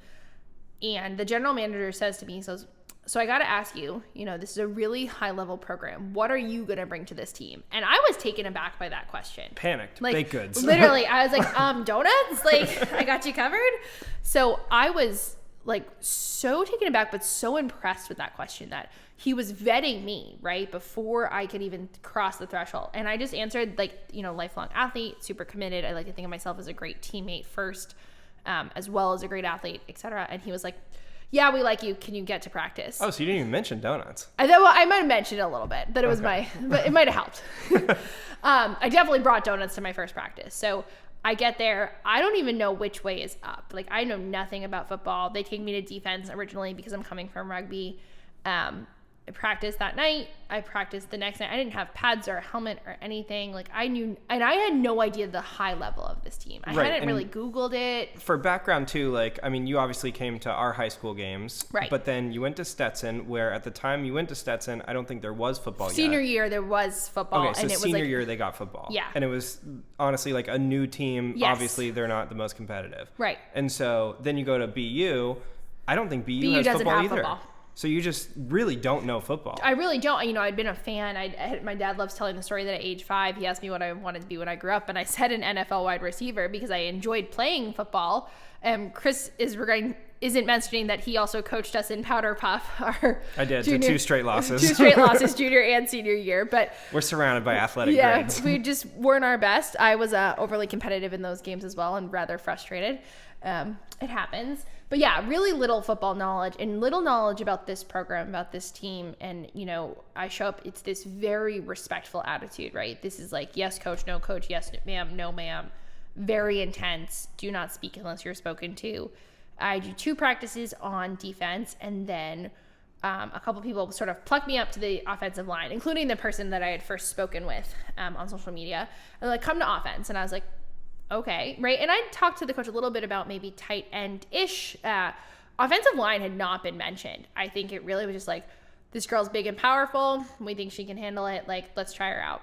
And the general manager says to me, he says, so I got to ask you, this is a really high level program. What are you going to bring to this team? And I was taken aback by that question.
Panicked.
Like,
baked goods.
Literally. I was like, donuts? Like, I got you covered. So I was like so taken aback, but so impressed with that question that he was vetting me right before I could even cross the threshold. And I just answered like, lifelong athlete, super committed. I like to think of myself as a great teammate first, as well as a great athlete, etc. And he was like, yeah, we like you. Can you get to practice?
Oh, so you didn't even mention donuts.
I might have mentioned it a little bit, but it was but it might have helped. I definitely brought donuts to my first practice. So I get there. I don't even know which way is up. Like I know nothing about football. They take me to defense originally because I'm coming from rugby. I practiced that night. I practiced the next night. I didn't have pads or a helmet or anything. Like I knew, and I had no idea the high level of this team. I hadn't really Googled it.
For background too, you obviously came to our high school games,
right?
But then you went to Stetson, where at the time you went to Stetson, I don't think there was football yet.
Senior year, there was football.
Okay, so
and it
senior
was
year they got football.
Yeah.
And it was honestly like a new team.
Yes.
Obviously, they're not the most competitive.
Right.
And so then you go to BU. I don't think BU has
doesn't
football
have
either.
Football.
So you just really don't know football.
I really don't. I'd been a fan. My dad loves telling the story that at age 5, he asked me what I wanted to be when I grew up, and I said an NFL wide receiver because I enjoyed playing football. And Chris isn't mentioning that he also coached us in Powder Puff.
I did, to 2 straight losses.
2 straight losses, junior and senior year. But
we're surrounded by athletic grades.
We just weren't our best. I was overly competitive in those games as well and rather frustrated. It happens. But yeah, really little football knowledge and little knowledge about this program, about this team. And, I show up, it's this very respectful attitude, right? This is like, yes, coach, no coach, yes, ma'am, no, ma'am. Very intense. Do not speak unless you're spoken to. I do 2 practices on defense, and then a couple people sort of plucked me up to the offensive line, including the person that I had first spoken with on social media. And like, come to offense. And I was like, okay, right? And I talked to the coach a little bit about maybe tight end-ish. Offensive line had not been mentioned. I think it really was just like, this girl's big and powerful. We think she can handle it. Like, let's try her out.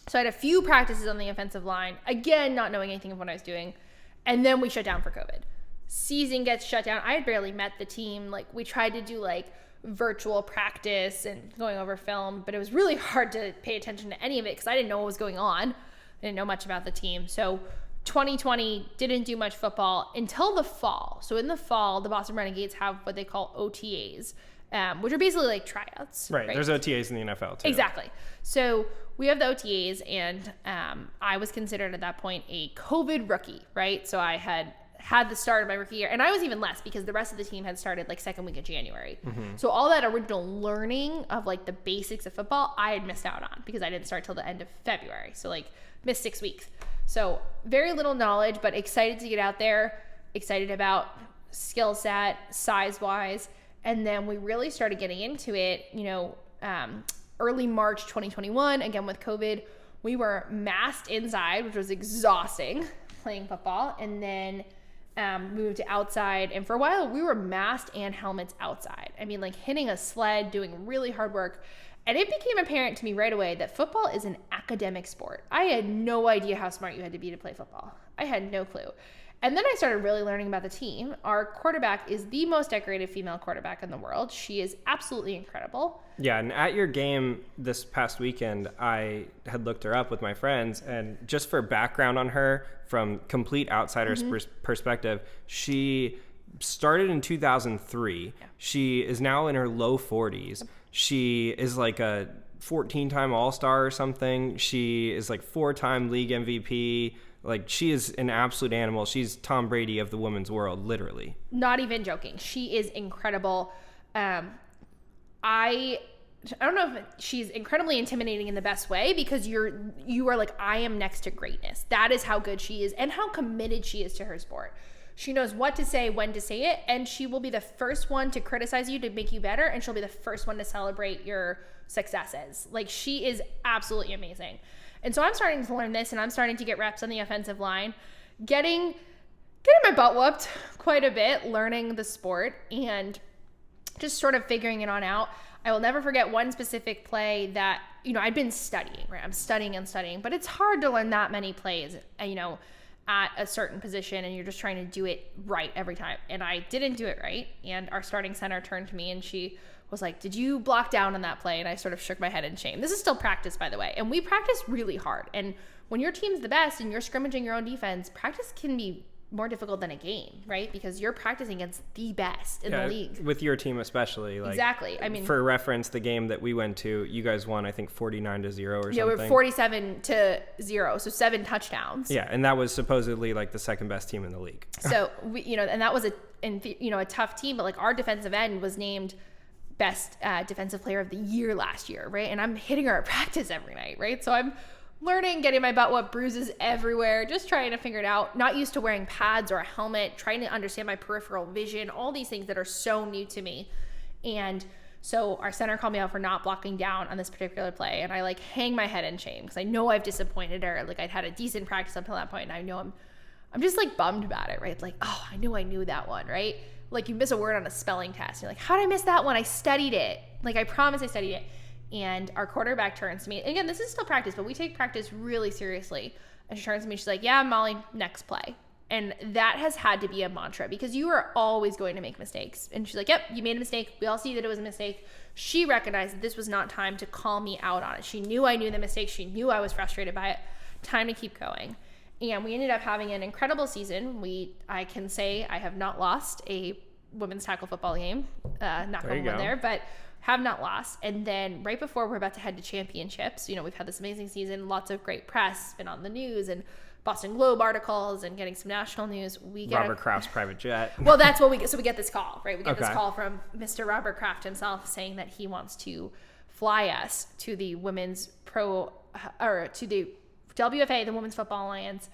So I had a few practices on the offensive line, again, not knowing anything of what I was doing. And then we shut down for COVID. Season gets shut down. I had barely met the team. Like, we tried to do like virtual practice and going over film, but it was really hard to pay attention to any of it because I didn't know what was going on. I didn't know much about the team. So 2020 didn't do much football until the fall. So in the fall, the Boston Renegades have what they call OTAs, which are basically like tryouts.
Right. There's OTAs in the NFL too.
Exactly. So we have the OTAs, and I was considered at that point a COVID rookie, right? So I had the start of my rookie year, and I was even less because the rest of the team had started like second week of January. Mm-hmm. So all that original learning of like the basics of football, I had missed out on because I didn't start till the end of February. So like missed 6 weeks. So very little knowledge, but excited to get out there, excited about skill set, size-wise. And then we really started getting into it, early March 2021, again with COVID. We were masked inside, which was exhausting, playing football. And then moved to outside. And for a while, we were masked and helmets outside. I mean, like hitting a sled, doing really hard work. And it became apparent to me right away that football is an academic sport. I had no idea how smart you had to be to play football. I had no clue. And then I started really learning about the team. Our quarterback is the most decorated female quarterback in the world. She is absolutely incredible.
Yeah, and at your game this past weekend, I had looked her up with my friends, and just for background on her, from complete outsider's perspective, she started in 2003. Yeah. She is now in her low 40s. She is like a 14-time All-Star or something. She is like 4-time league MVP. Like, she is an absolute animal. She's Tom Brady of the women's world, literally.
Not even joking. She is incredible. I don't know if she's incredibly intimidating in the best way, because you are like, I am next to greatness. That is how good she is and how committed she is to her sport. She knows what to say, when to say it, and she will be the first one to criticize you to make you better, and she'll be the first one to celebrate your successes. Like, she is absolutely amazing. And so I'm starting to learn this, and I'm starting to get reps on the offensive line, getting my butt whooped quite a bit, learning the sport, and just sort of figuring it on out. I will never forget one specific play that, I'd been studying, right? I'm studying and studying, but it's hard to learn that many plays, at a certain position, and you're just trying to do it right every time. And I didn't do it right. And our starting center turned to me and she was like, did you block down on that play? And I sort of shook my head in shame. This is still practice, by the way. And we practice really hard. And when your team's the best and you're scrimmaging your own defense, practice can be more difficult than a game, right? Because you're practicing against the best in the league.
With your team especially. Like,
exactly. I mean,
for reference, the game that we went to, you guys won, I think 49-0 or something.
Yeah, we're 47-0, so 7 touchdowns.
Yeah, and that was supposedly like the second best team in the league.
So we, and that was a tough team, but like our defensive end was named best defensive player of the year last year, right? And I'm hitting her at practice every night, right? So I'm learning, getting my butt whooped, bruises everywhere, just trying to figure it out. Not used to wearing pads or a helmet, trying to understand my peripheral vision, all these things that are so new to me. And so our center called me out for not blocking down on this particular play. And I like hang my head in shame because I know I've disappointed her. Like, I'd had a decent practice up until that point, and I know I'm just like bummed about it, right? Like, oh, I knew that one, right? Like, you miss a word on a spelling test. You're like, how did I miss that one? I studied it. Like, I promise I studied it. And our quarterback turns to me. Again, this is still practice, but we take practice really seriously. And she turns to me, she's like, yeah, Molly, next play. And that has had to be a mantra because you are always going to make mistakes. And she's like, yep, you made a mistake. We all see that it was a mistake. She recognized that this was not time to call me out on it. She knew I knew the mistake. She knew I was frustrated by it. Time to keep going. And we ended up having an incredible season. I can say I have not lost a women's tackle football game. Not going there, but have not lost. And then right before we're about to head to championships, we've had this amazing season, lots of great press, been on the news and Boston Globe articles and getting some national news. We get
Robert Kraft's private jet.
Well, that's what we get. So we get this call, right? We get this call from Mr. Robert Kraft himself saying that he wants to fly us to the to the WFA, the Women's Football Alliance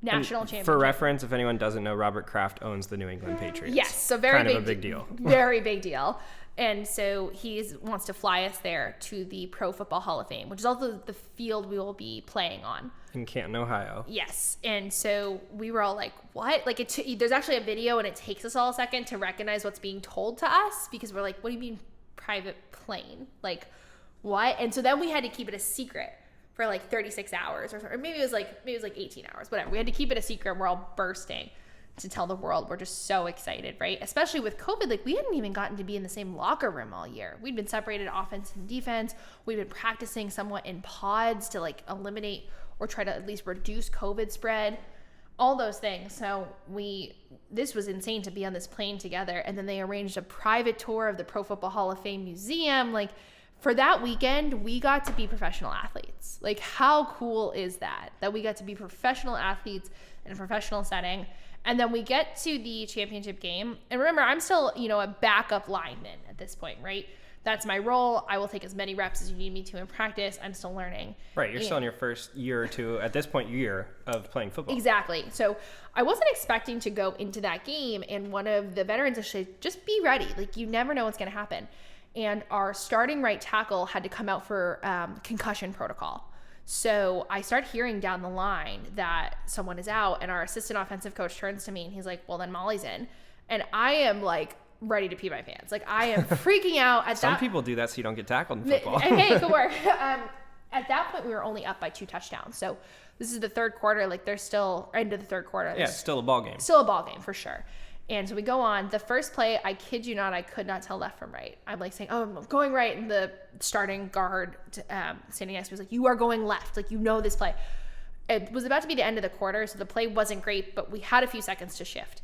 national championship.
For reference, if anyone doesn't know, Robert Kraft owns the New England Patriots.
Yes, so very
kind of a big deal.
Very big deal. And so he wants to fly us there to the Pro Football Hall of Fame, which is also the field we will be playing on.
In Canton, Ohio.
Yes. And so we were all like, what? Like, there's actually a video, and it takes us all a second to recognize what's being told to us because we're like, what do you mean private plane? Like, what? And so then we had to keep it a secret for like 36 hours or maybe it was like 18 hours, whatever. We had to keep it a secret. We're all bursting to tell the world. We're just so excited, right? Especially with COVID, like we hadn't even gotten to be in the same locker room all year. We'd been separated offense and defense. We'd been practicing somewhat in pods to like eliminate or try to at least reduce COVID spread, all those things. So this was insane to be on this plane together. And then they arranged a private tour of the Pro Football Hall of Fame Museum. Like for that weekend, we got to be professional athletes. Like how cool is that we got to be professional athletes in a professional setting. And then we get to the championship game. And remember, I'm still, a backup lineman at this point, right? That's my role. I will take as many reps as you need me to in practice. I'm still learning.
Right. You're still in your first year or two, at this point, year of playing football.
Exactly. So I wasn't expecting to go into that game. And one of the veterans said, just be ready. Like, you never know what's going to happen. And our starting right tackle had to come out for concussion protocol. So I start hearing down the line that someone is out, and our assistant offensive coach turns to me and he's like, well, then Molly's in. And I am like ready to pee my pants. Like I am freaking out.
Some people do that so you don't get tackled in football.
Hey, good work. At that point, we were only up by 2 touchdowns. So this is the third quarter. Like they're still into the third quarter.
Yeah, still a ball game.
Still a ball game for sure. And so we go on. The first play, I kid you not, I could not tell left from right. I'm like saying, oh, I'm going right. And the starting guard standing next to me was like, you are going left. Like, this play. It was about to be the end of the quarter, so the play wasn't great, but we had a few seconds to shift.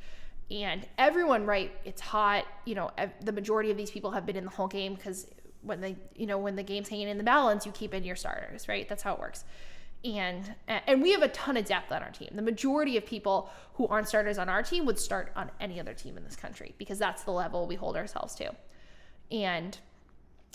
And everyone, right, it's hot. The majority of these people have been in the whole game because when the game's hanging in the balance, you keep in your starters, right? That's how it works. And we have a ton of depth on our team. The majority of people who aren't starters on our team would start on any other team in this country because that's the level we hold ourselves to. And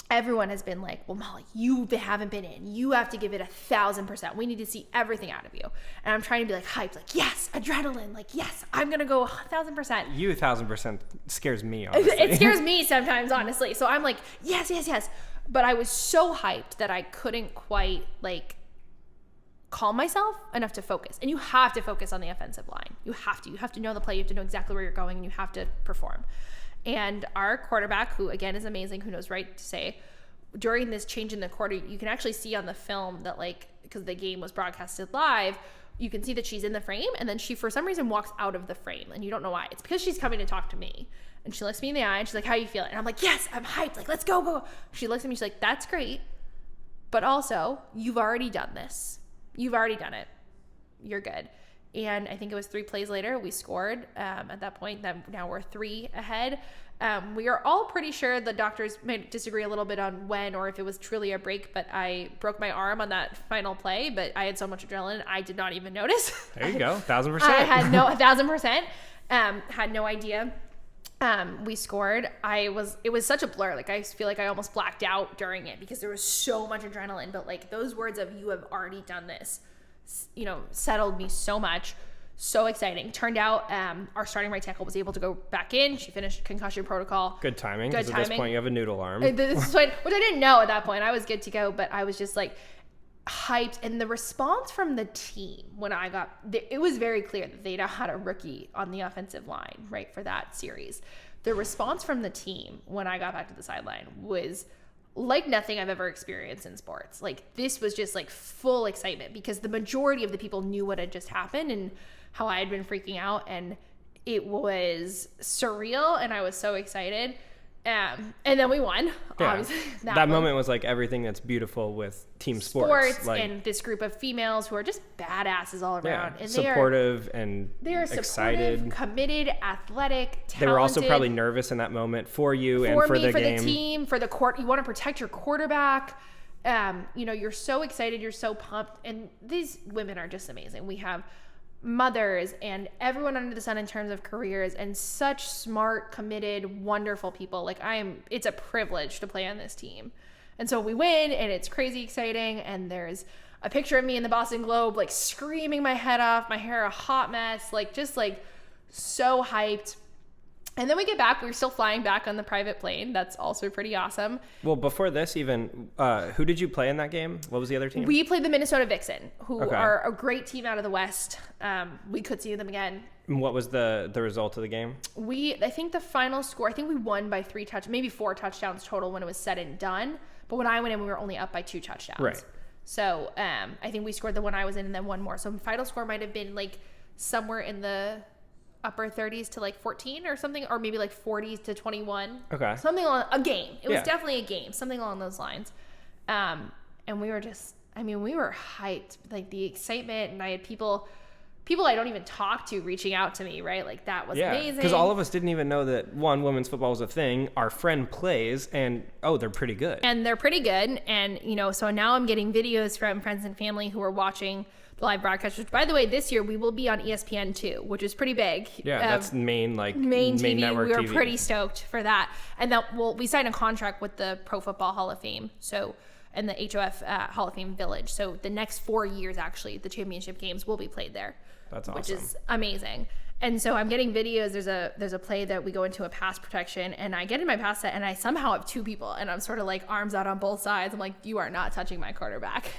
everyone has been like, well, Molly, you haven't been in. You have to give it 1,000%. We need to see everything out of you. And I'm trying to be like hyped, like, yes, adrenaline, like, yes, I'm going to go 1,000%.
You 1,000% scares me, honestly.
It scares me sometimes, honestly. So I'm like, yes. But I was so hyped that I couldn't quite, like, calm myself enough to focus. And you have to focus on the offensive line. You have to know the play. You have to know exactly where you're going, and you have to perform. And our quarterback, who again is amazing, who knows right to say, during this change in the quarter, you can actually see on the film that, like, because the game was broadcasted live, you can see that she's in the frame, and then she for some reason walks out of the frame, and you don't know why. It's because she's coming to talk to me, and she looks me in the eye, and she's like, how you feeling? And I'm like, yes, I'm hyped, like, let's go. She looks at me, she's like, that's great, but also you've already done this. You've already done it. You're good. And I think it was 3 plays later, we scored. At that point, now we're 3 ahead. We are all pretty sure the doctors might disagree a little bit on when or if it was truly a break, but I broke my arm on that final play, but I had so much adrenaline, I did not even notice.
There you go, 1,000%.
I had no 1,000%. Had no idea. We scored. It was such a blur. Like, I feel like I almost blacked out during it because there was so much adrenaline, but like those words of "you have already done this," you know, settled me so much. So exciting. Turned out our starting right tackle was able to go back in. She finished concussion protocol.
Good timing, because at this point you have a noodle arm.
Which I didn't know at that point. I was good to go, but I was just like hyped. And the response from the team when I got there, it was very clear that they now had a rookie on the offensive line, right, for that series. The response from the team when I got back to the sideline was like nothing I've ever experienced in sports. Like, this was just like full excitement because the majority of the people knew what had just happened and how I had been freaking out, and it was surreal, and I was so excited. And then we won.
Yeah. That moment was like everything that's beautiful with team sports. Like,
and this group of females who are just badasses all around.
Yeah,
and
supportive and
they are
excited.
Supportive, committed, athletic, talented.
They were also probably nervous in that moment for you and for the game.
For the team, for the court. You want to protect your quarterback. You know, you're so excited. You're so pumped. And these women are just amazing. We have mothers and everyone under the sun in terms of careers, and such smart, committed, wonderful people. Like, it's a privilege to play on this team. And so we win, and it's crazy exciting. And there's a picture of me in the Boston Globe, like screaming my head off, my hair a hot mess, like just like so hyped. And then we get back, we're still flying back on the private plane. That's also pretty awesome.
Well, before this even, who did you play in that game? What was the other team?
We played the Minnesota Vixen, who are a great team out of the West. We could see them again.
What was the result of the game?
I think the final score, I think we won by 4 touchdowns total when it was said and done. But when I went in, we were only up by 2 touchdowns.
Right.
So I think we scored the one I was in and then one more. So the final score might have been like somewhere in the upper 30s to like 14 or something, or maybe like 40s to 21.
Okay.
Something along a game. It was definitely a game, something along those lines. And we were just, we were hyped, like the excitement, and I had people I don't even talk to reaching out to me, right? Like, that was amazing.
Because all of us didn't even know that women's football was a thing. Our friend plays, and they're pretty good.
And they're pretty good. And, so now I'm getting videos from friends and family who are watching the live broadcast, which, by the way, this year we will be on ESPN2, which is pretty big.
Yeah, that's main
TV.
Network
we were
TV.
Pretty stoked for that. And we signed a contract with the Pro Football Hall of Fame. So, and the HOF Hall of Fame Village. So the next 4 years, actually, the championship games will be played there.
That's awesome.
Which is amazing. And so I'm getting videos. There's a play that we go into a pass protection, and I get in my pass set, and I somehow have 2 people, and I'm sort of like arms out on both sides. I'm like, you are not touching my quarterback.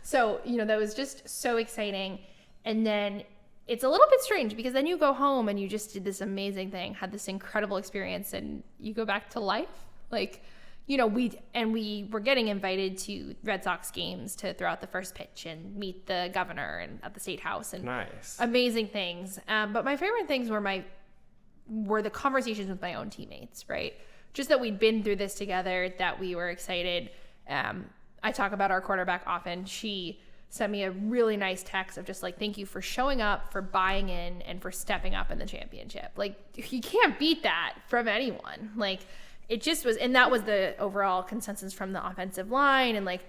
So, that was just so exciting. And then it's a little bit strange because then you go home and you just did this amazing thing, had this incredible experience, and you go back to life. Like, we were getting invited to Red Sox games to throw out the first pitch and meet the governor and at the State House, and
nice, amazing
things. But my favorite things were the conversations with my own teammates, right? Just that we'd been through this together, that we were excited. I talk about our quarterback often. She sent me a really nice text of just like, thank you for showing up, for buying in, and for stepping up in the championship. Like, you can't beat that from anyone. Like, it just was, and that was the overall consensus from the offensive line. And like,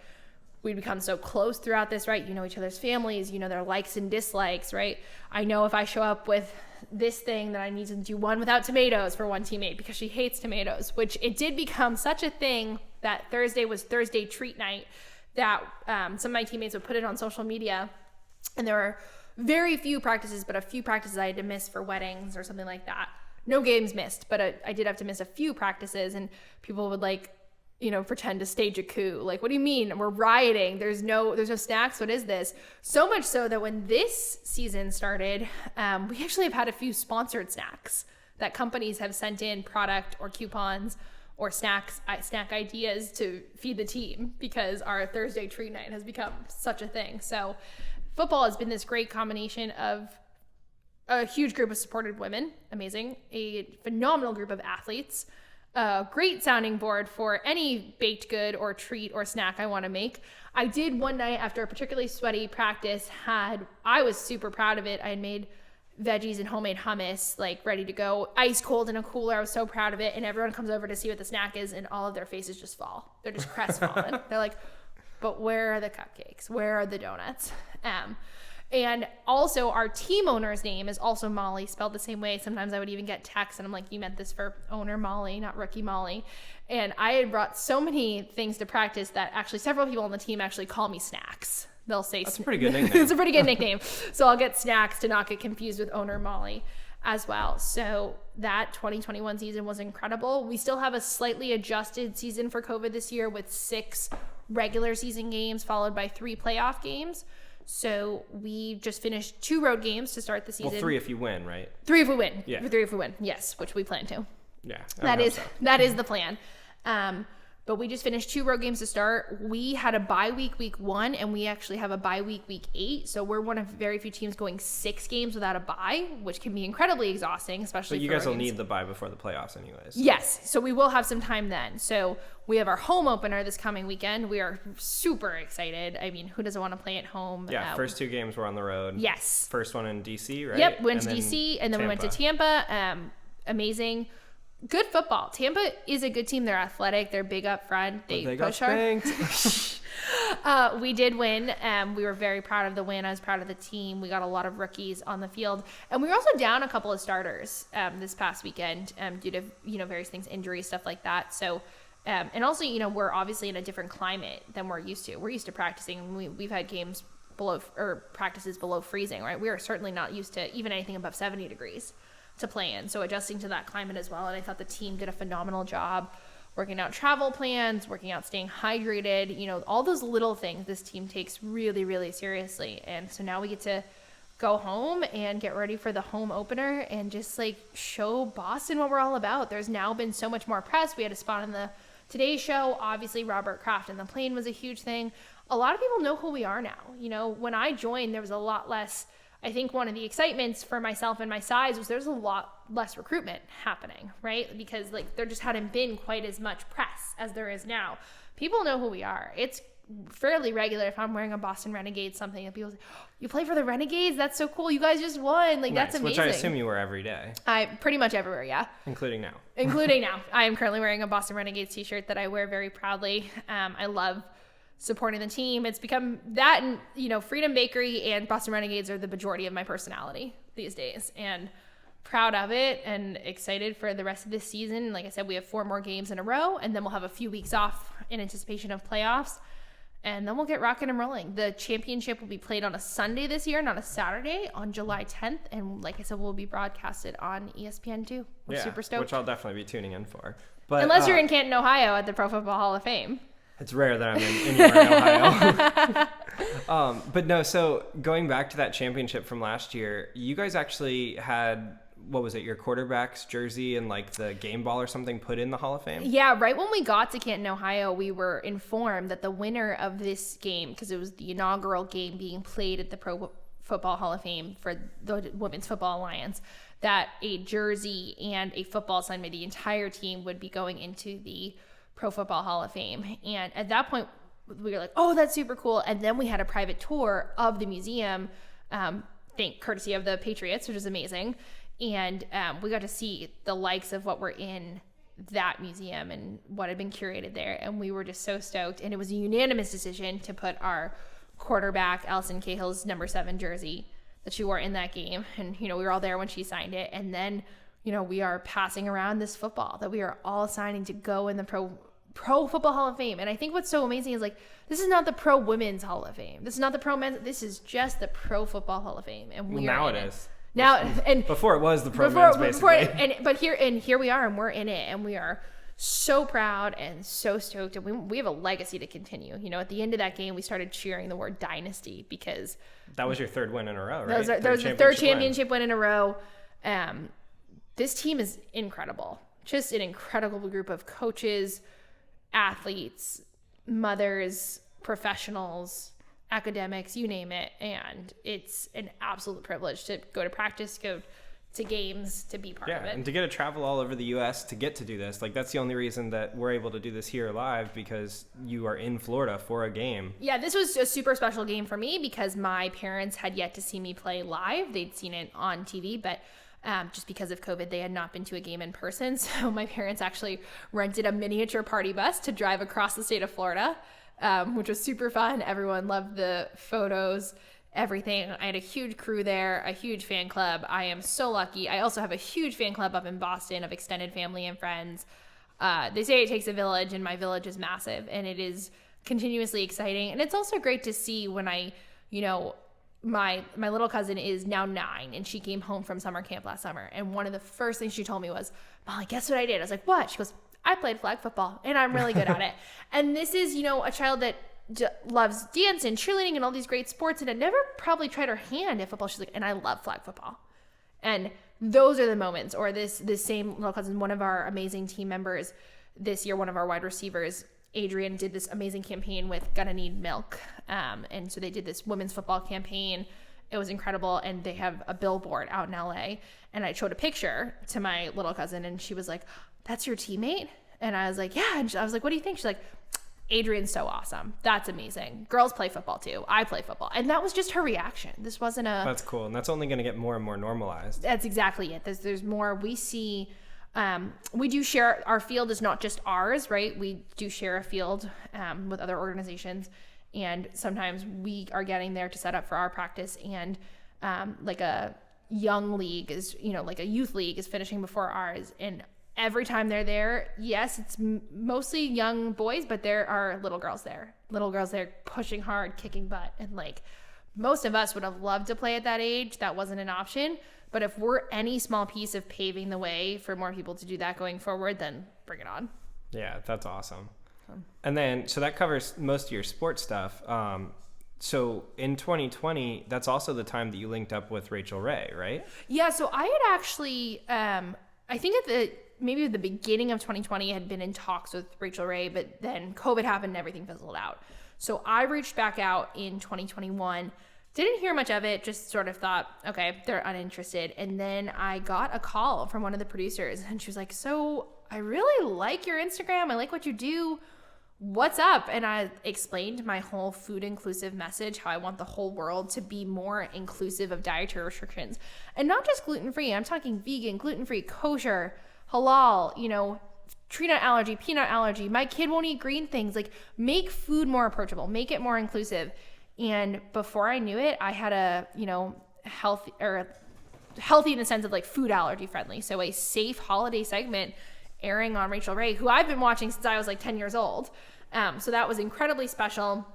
we'd become so close throughout this, right? You know each other's families, you know their likes and dislikes, right? I know if I show up with this thing that I need to do one without tomatoes for one teammate because she hates tomatoes, which it did become such a thing that Thursday was Thursday treat night, that some of my teammates would put it on social media, and there were very few practices, but a few practices I had to miss for weddings or something like that. No games missed, but I did have to miss a few practices, and people would pretend to stage a coup. Like, what do you mean? We're rioting. There's no snacks. What is this? So much so that when this season started, we actually have had a few sponsored snacks that companies have sent in product or coupons or snack ideas to feed the team because our Thursday treat night has become such a thing. So football has been this great combination of a huge group of supported women, amazing, a phenomenal group of athletes, a great sounding board for any baked good or treat or snack I want to make. I did one night after a particularly sweaty practice I was super proud of it. I had made veggies and homemade hummus, like ready to go, ice cold in a cooler. I was so proud of it. And everyone comes over to see what the snack is, and all of their faces just fall. They're just crestfallen. They're like, but where are the cupcakes? Where are the donuts? And also our team owner's name is also Molly, spelled the same way. Sometimes I would even get texts and I'm like, you meant this for owner Molly, not rookie Molly. And I had brought so many things to practice that actually several people on the team actually call me Snacks. They'll say
that's a pretty good nickname.
It's a pretty good nickname. So I'll get Snacks to not get confused with owner Molly as well. So that 2021 season was incredible. We still have a slightly adjusted season for COVID this year with 6 regular season games followed by 3 playoff games. So we just finished 2 road games to start the season.
Well, 3 if you win, right?
3 if we win.
Yeah.
3 if we win. Yes, which we plan to.
Yeah.
That is the plan. But we just finished 2 road games to start. We had a bye week 1, and we actually have a bye week 8. So we're one of very few teams going 6 games without a bye, which can be incredibly exhausting, especially
But you guys will need the bye before the playoffs anyways.
Yes. So we will have some time then. So we have our home opener this coming weekend. We are super excited. I mean, who doesn't want to play at home?
Yeah, first 2 games were on the road.
Yes.
First one in D.C., right?
Yep, went to D.C., and then we went to Tampa. Amazing. Good football. Tampa is a good team. They're athletic. They're big up front. They
got spanked.
We did win. We were very proud of the win. I was proud of the team. We got a lot of rookies on the field. And we were also down a couple of starters this past weekend due to, various things, injuries, stuff like that. So, and also, we're obviously in a different climate than we're used to. We're used to practicing. We've had games practices below freezing, right? We are certainly not used to even anything above 70 degrees to play in. So adjusting to that climate as well. And I thought the team did a phenomenal job working out travel plans, working out staying hydrated, all those little things this team takes really, really seriously. And so now we get to go home and get ready for the home opener and just show Boston what we're all about. There's now been so much more press. We had a spot on the Today Show. Obviously, Robert Kraft and the plane was a huge thing. A lot of people know who we are now. When I joined, there was a lot less. I think one of the excitements for myself and my size was there's a lot less recruitment happening, right? Because there just hadn't been quite as much press as there is now. People know who we are. It's fairly regular if I'm wearing a Boston Renegades something and people say, oh, you play for the Renegades? That's so cool. You guys just won.
Nice,
that's amazing.
Which I assume you wear every day.
I pretty much everywhere, yeah.
Including now.
I am currently wearing a Boston Renegades t-shirt that I wear very proudly. I love supporting the team. It's become that, and Freedom Bakery and Boston Renegades are the majority of my personality these days, and proud of it and excited for the rest of this season. Like I said, we have 4 more games in a row, and then we'll have a few weeks off in anticipation of playoffs, and then we'll get rocking and rolling. The championship will be played on a Sunday this year, not a Saturday, on July 10th, and like I said, we'll be broadcasted on ESPN2. We're super stoked.
Which I'll definitely be tuning in for. But
unless you're in Canton, Ohio at the Pro Football Hall of Fame.
It's rare that I'm anywhere in Ohio. But no, so going back to that championship from last year, you guys actually had, what was it, your quarterback's jersey and the game ball or something put in the Hall of Fame? Yeah,
right when we got to Canton, Ohio, we were informed that the winner of this game, because it was the inaugural game being played at the Pro Football Hall of Fame for the Women's Football Alliance, that a jersey and a football signed by the entire team would be going into the Pro Football Hall of Fame. And at that point, we were like, oh, that's super cool. And then we had a private tour of the museum, courtesy of the Patriots, which is amazing. And we got to see the likes of what were in that museum and what had been curated there. And we were just so stoked. And it was a unanimous decision to put our quarterback, Allison Cahill's number 7 jersey that she wore in that game. And, we were all there when she signed it. And then, we are passing around this football that we are all signing to go in the Pro Football Hall of Fame. And I think what's so amazing is, like, this is not the Pro Women's Hall of Fame. This is not the Pro Men's. This is just the Pro Football Hall of Fame. And
now it is.
Now, and
before it was the Pro Men's, basically.
But here we are, and we're in it, and we are so proud and so stoked, and we have a legacy to continue. At the end of that game, we started cheering the word dynasty because
that was your 3rd win in a row, right?
That was the 3rd championship win in a row. This team is incredible. Just an incredible group of coaches, athletes, mothers, professionals, academics, you name it. And it's an absolute privilege to go to practice, go to games, to be part of it.
And to get to travel all over the U.S. to get to do this. Like, that's the only reason that we're able to do this here live, because you are in Florida for a game.
Yeah, this was a super special game for me because my parents had yet to see me play live. They'd seen it on TV, but just because of COVID, they had not been to a game in person. So my parents actually rented a miniature party bus to drive across the state of Florida, which was super fun. Everyone loved the photos, everything. I had a huge crew there, a huge fan club. I am so lucky. I also have a huge fan club up in Boston of extended family and friends. They say it takes a village, and my village is massive, and it is continuously exciting. And it's also great to see when my little cousin is now 9, and she came home from summer camp last summer. And one of the first things she told me was, Molly, guess what I did? I was like, what? She goes, I played flag football, and I'm really good at it. And this is, a child that loves dance and cheerleading and all these great sports, and had never probably tried her hand at football. She's like, and I love flag football. And those are the moments. Or this same little cousin, one of our amazing team members this year, one of our wide receivers, Adrian, did this amazing campaign with Gonna Need Milk. And so they did this women's football campaign. It was incredible. And they have a billboard out in LA. And I showed a picture to my little cousin, and she was like, that's your teammate? And I was like, yeah. And I was like, what do you think? She's like, Adrian's so awesome. That's amazing. Girls play football too. I play football. And that was just her reaction. This wasn't
That's cool. And that's only going to get more and more normalized.
That's exactly it. There's more. We see, we do share, our field is not just ours, right? We do share a field with other organizations. And sometimes we are getting there to set up for our practice. And like a young league is, like a youth league is finishing before ours. And every time they're there, yes, it's mostly young boys, but there are little girls there pushing hard, kicking butt. And like most of us would have loved to play at that age. That wasn't an option. But if we're any small piece of paving the way for more people to do that going forward, then bring it on.
Yeah, that's awesome. And then, so that covers most of your sports stuff. So in 2020, that's also the time that you linked up with Rachel Ray, right?
Yeah, so I had actually, I think maybe at the beginning of 2020, I had been in talks with Rachel Ray, but then COVID happened and everything fizzled out. So I reached back out in 2021, didn't hear much of it, just sort of thought, okay, they're uninterested. And then I got a call from one of the producers, and she was like, so I really like your Instagram. I like what you do. What's up? And I explained my whole food inclusive message, how I want the whole world to be more inclusive of dietary restrictions. And not just gluten-free. I'm talking vegan, gluten-free, kosher, halal, tree nut allergy, peanut allergy. My kid won't eat green things. Like, make food more approachable, make it more inclusive. And before I knew it, I had a, healthy in the sense of like food allergy friendly. So a safe holiday segment airing on Rachel Ray, who I've been watching since I was like 10 years old. So that was incredibly special.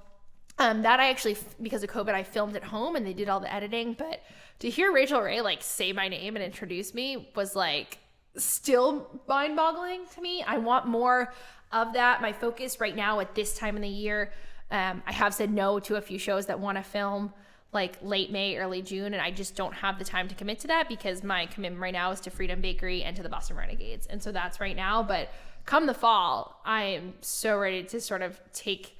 That I actually, because of COVID, I filmed at home and they did all the editing. But to hear Rachel Ray like say my name and introduce me was like still mind-boggling to me. I want more of that. My focus right now at this time of the year, I have said no to a few shows that want to film like late May, early June, and I just don't have the time to commit to that because my commitment right now is to Freedom Bakery and to the Boston Renegades. And so that's right now. But come the fall, I am so ready to sort of take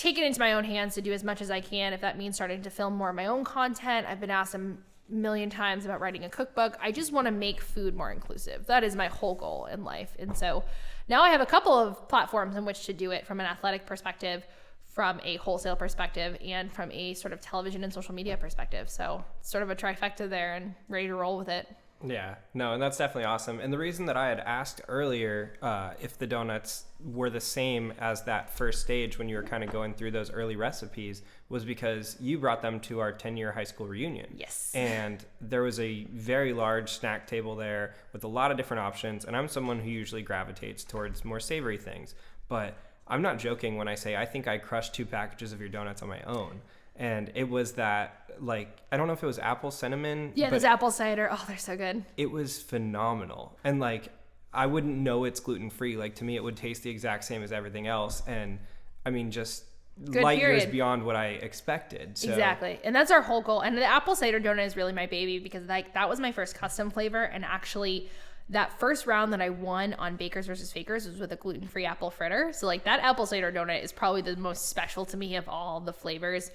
it into my own hands to do as much as I can. If that means starting to film more of my own content. I've been asked a million times about writing a cookbook. I just want to make food more inclusive. That is my whole goal in life. And so now I have a couple of platforms in which to do it, from an athletic perspective, from a wholesale perspective, and from a sort of television and social media perspective. So it's sort of a trifecta there, and ready to roll with it.
Yeah, no, and that's definitely awesome. And the reason that I had asked earlier if the donuts were the same as that first stage when you were kind of going through those early recipes was because you brought them to our 10-year high school reunion.
Yes.
And there was a very large snack table there with a lot of different options. And I'm someone who usually gravitates towards more savory things. But I'm not joking when I say I think I crushed 2 packages of your donuts on my own. And it was that, like, I don't know if it was apple cinnamon.
Yeah, there's apple cider. Oh, they're so good.
It was phenomenal. And, like, I wouldn't know it's gluten-free. Like, to me, it would taste the exact same as everything else. And, I mean, just
Good
light
period.
years beyond what I expected. So.
Exactly. And that's our whole goal. And the apple cider donut is really my baby because, like, that was my first custom flavor. And actually, that first round that I won on Bakers versus Fakers was with a gluten-free apple fritter. So, like, that apple cider donut is probably the most special to me of all the flavors.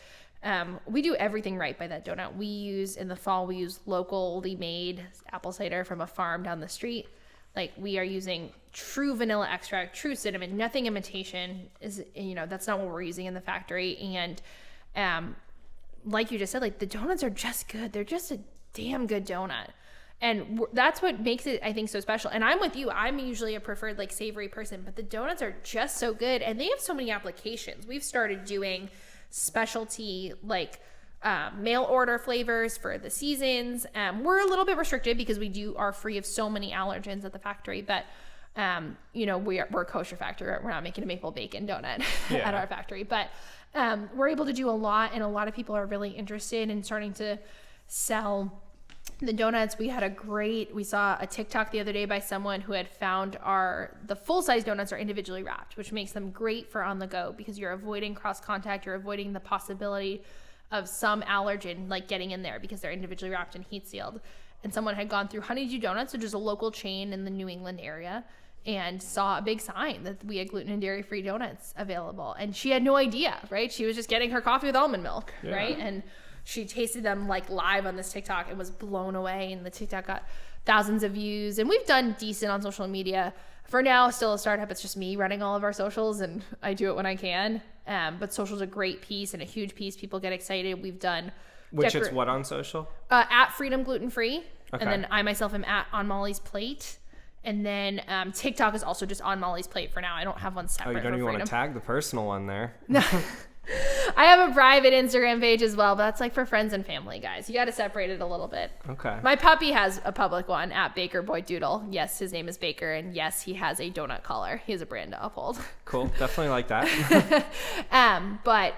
We do everything right by that donut. In the fall, we use locally made apple cider from a farm down the street. Like, we are using true vanilla extract, true cinnamon, nothing imitation that's not what we're using in the factory. And, like you just said, like, the donuts are just good. They're just a damn good donut. And that's what makes it, I think, so special. And I'm with you. I'm usually a preferred, like, savory person, but the donuts are just so good. And they have so many applications. We've started doing specialty, like, mail order flavors for the seasons. We're a little bit restricted because we are free of so many allergens at the factory, but we're a kosher factory. We're not making a maple bacon donut at our factory, but we're able to do a lot, and a lot of people are really interested in starting to sell the donuts. We saw a TikTok the other day by someone who had found the full-size donuts are individually wrapped, which makes them great for on the go because you're avoiding cross contact, you're avoiding the possibility of some allergen like getting in there because they're individually wrapped and heat sealed. And someone had gone through Honeydew Donuts, which is a local chain in the New England area, and saw a big sign that we had gluten and dairy-free donuts available. And she had no idea, right? She was just getting her coffee with almond milk, right? And she tasted them, like, live on this TikTok and was blown away, and the TikTok got thousands of views. And we've done decent on social media. For now, still a startup. It's just me running all of our socials, and I do it when I can. But social's a great piece and a huge piece. People get excited. We've done...
Which it's what on social?
At Freedom Gluten Free.
Okay.
And then I myself am at On Molly's Plate. And then TikTok is also just On Molly's Plate for now. I don't have one separate.
Oh, you don't even want to tag the personal one there.
No. I have a private Instagram page as well, but that's like for friends and family, guys. You got to separate it a little bit.
Okay.
My puppy has a public one at Baker Boy Doodle. Yes, his name is Baker, and yes, he has a donut collar. He has a brand to uphold.
Cool. Definitely like that.
But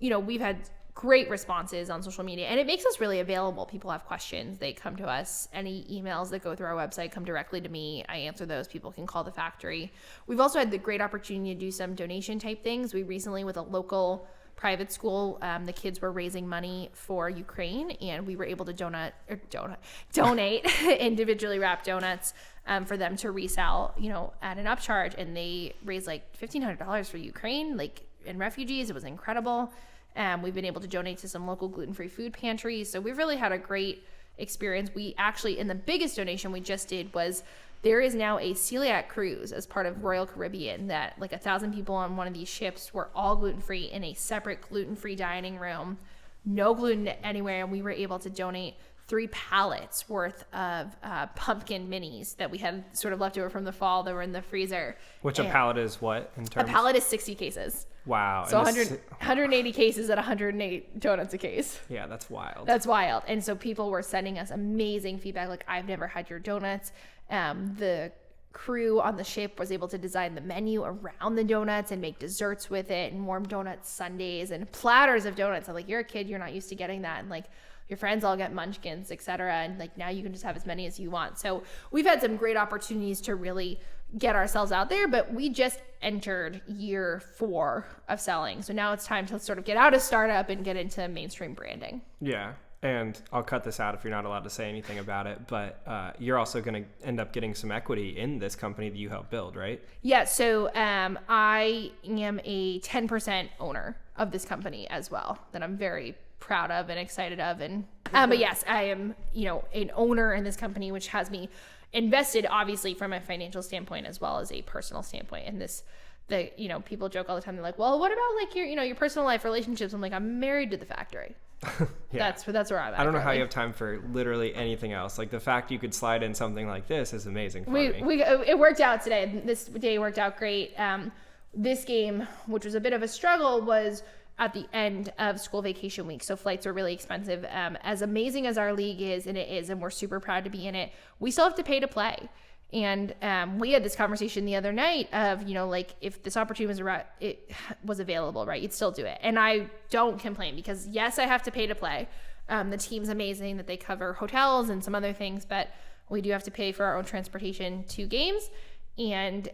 we've had great responses on social media, and it makes us really available. People have questions, they come to us. Any emails that go through our website come directly to me. I answer those. People can call the factory. We've also had the great opportunity to do some donation type things. We recently, with a local private school, the kids were raising money for Ukraine, and we were able to donate individually wrapped donuts for them to resell, at an upcharge, and they raised like $1,500 for Ukraine, like, and refugees. It was incredible. We've been able to donate to some local gluten-free food pantries. So we've really had a great experience. We actually, and the biggest donation we just did was, there is now a celiac cruise as part of Royal Caribbean that, like, 1,000 people on one of these ships were all gluten-free in a separate gluten-free dining room, no gluten anywhere. And we were able to donate 3 pallets worth of pumpkin minis that we had sort of left over from the fall that were in the freezer.
Which a pallet is what in terms?
A pallet is 60 cases.
Wow.
So 180 cases at 108 donuts a case.
Yeah, that's wild.
That's wild. And so people were sending us amazing feedback, like, I've never had your donuts. The crew on the ship was able to design the menu around the donuts and make desserts with it, and warm donuts sundaes and platters of donuts. I'm like, you're a kid, you're not used to getting that. And, like, your friends all get munchkins, etc. And, like, now you can just have as many as you want. So we've had some great opportunities to really get ourselves out there, but we just entered year 4 of selling. So now it's time to sort of get out of startup and get into mainstream branding.
Yeah. And I'll cut this out if you're not allowed to say anything about it, but you're also going to end up getting some equity in this company that you helped build, right?
Yeah. So I am a 10% owner of this company as well, that I'm very proud of and excited of. And but yes, I am, an owner in this company, which has me invested, obviously, from a financial standpoint as well as a personal standpoint. And people joke all the time. They're like, well, what about, like, your personal life relationships? I'm like, I'm married to the factory.
Yeah.
That's where I'm at.
I don't know how you
currently.
have time for literally anything else. Like the fact you could slide in something like this is amazing for me.
It worked out today. This day worked out great. This game, which was a bit of a struggle, was at the end of school vacation week. So flights were really expensive. As amazing as our league is, and we're super proud to be in it, we still have to pay to play. And we had this conversation the other night of, like if this opportunity was available, right, you'd still do it. And I don't complain because yes, I have to pay to play. The team's amazing that they cover hotels and some other things, but we do have to pay for our own transportation to games. And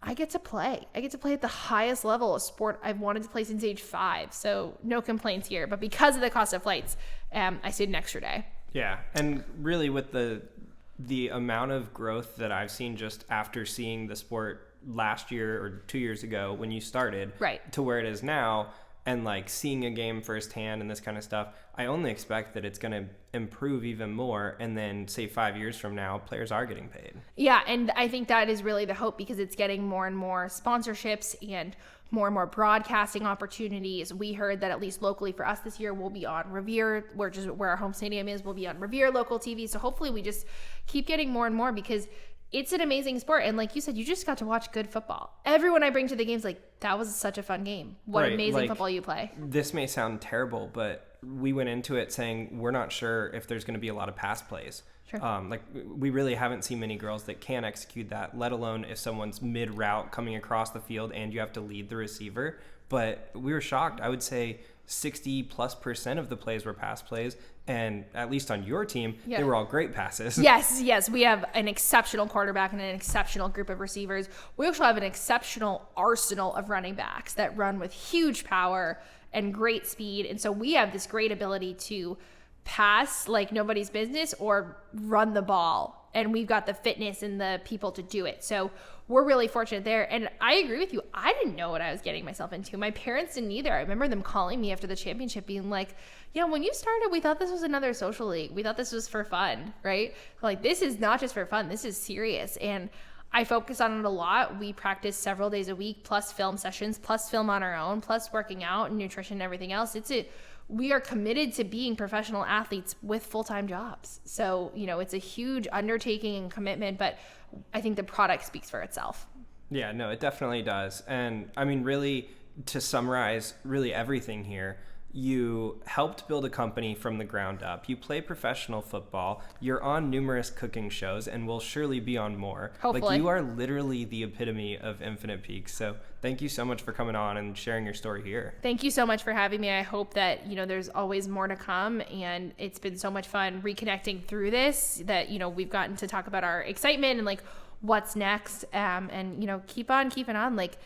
I get to play. I get to play at the highest level of sport I've wanted to play since age 5. So no complaints here. But because of the cost of flights, I stayed an extra day.
Yeah, and really with the amount of growth that I've seen just after seeing the sport last year or 2 years ago when you started,
right,
to where it is now, and like seeing a game firsthand and this kind of stuff, I only expect that it's going to improve even more. And then say 5 years from now, players are getting paid.
Yeah. And I think that is really the hope because it's getting more and more sponsorships and more broadcasting opportunities. We heard that at least locally for us this year, we'll be on Revere, where our home stadium is, we'll be on Revere local TV. So hopefully we just keep getting more and more because it's an amazing sport. And like you said, you just got to watch good football. Everyone I bring to the games like, that was such a fun game. What
right,
amazing
like,
football you play.
This may sound terrible, but we went into it saying we're not sure if there's going to be a lot of pass plays.
Sure.
Like we really haven't seen many girls that can execute that, let alone if someone's mid-route coming across the field and you have to lead the receiver. But we were shocked. I would say 60+% of the plays were pass plays. And at least on your team, they were all great passes.
Yes. We have an exceptional quarterback and an exceptional group of receivers. We also have an exceptional arsenal of running backs that run with huge power and great speed. And so we have this great ability to pass like nobody's business or run the ball. And we've got the fitness and the people to do it. So we're really fortunate there. And I agree with you. I didn't know what I was getting myself into. My parents didn't either. I remember them calling me after the championship being like, yeah, when you started, we thought this was another social league. We thought this was for fun, right? Like, this is not just for fun. This is serious. And I focus on it a lot. We practice several days a week, plus film sessions, plus film on our own, plus working out and nutrition and everything else. We are committed to being professional athletes with full-time jobs. So, it's a huge undertaking and commitment, but I think the product speaks for itself.
Yeah, no, it definitely does. And I mean, really, to summarize really everything here, you helped build a company from the ground up. You play professional football. You're on numerous cooking shows and will surely be on more.
Hopefully.
Like, you are literally the epitome of Infinite Peaks. So thank you so much for coming on and sharing your story here.
Thank you so much for having me. I hope that, there's always more to come. And it's been so much fun reconnecting through this that, we've gotten to talk about our excitement and like what's next. And, keep on keeping on. Like,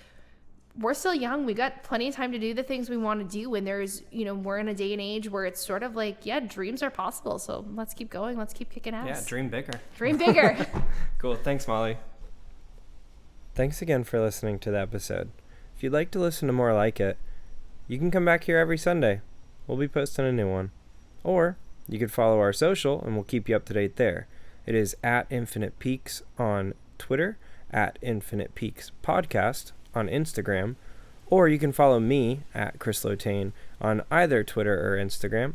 we're still young. We got plenty of time to do the things we want to do. And there's, we're in a day and age where it's sort of like, yeah, dreams are possible. So let's keep going. Let's keep kicking ass.
Yeah, dream bigger.
Dream bigger.
Cool. Thanks, Molly. Thanks again for listening to the episode. If you'd like to listen to more like it, you can come back here every Sunday. We'll be posting a new one. Or you could follow our social and we'll keep you up to date there. It is at Infinite Peaks on Twitter, at Infinite Peaks Podcast on Instagram, or you can follow me at Chris Lotane on either Twitter or Instagram.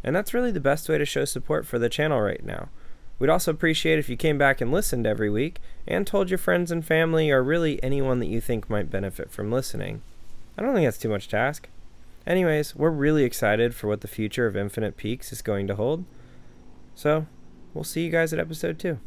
And that's really the best way to show support for the channel right now. We'd also appreciate if you came back and listened every week and told your friends and family or really anyone that you think might benefit from listening. I don't think that's too much to ask. Anyways, we're really excited for what the future of Infinite Peaks is going to hold. So, we'll see you guys at episode 2.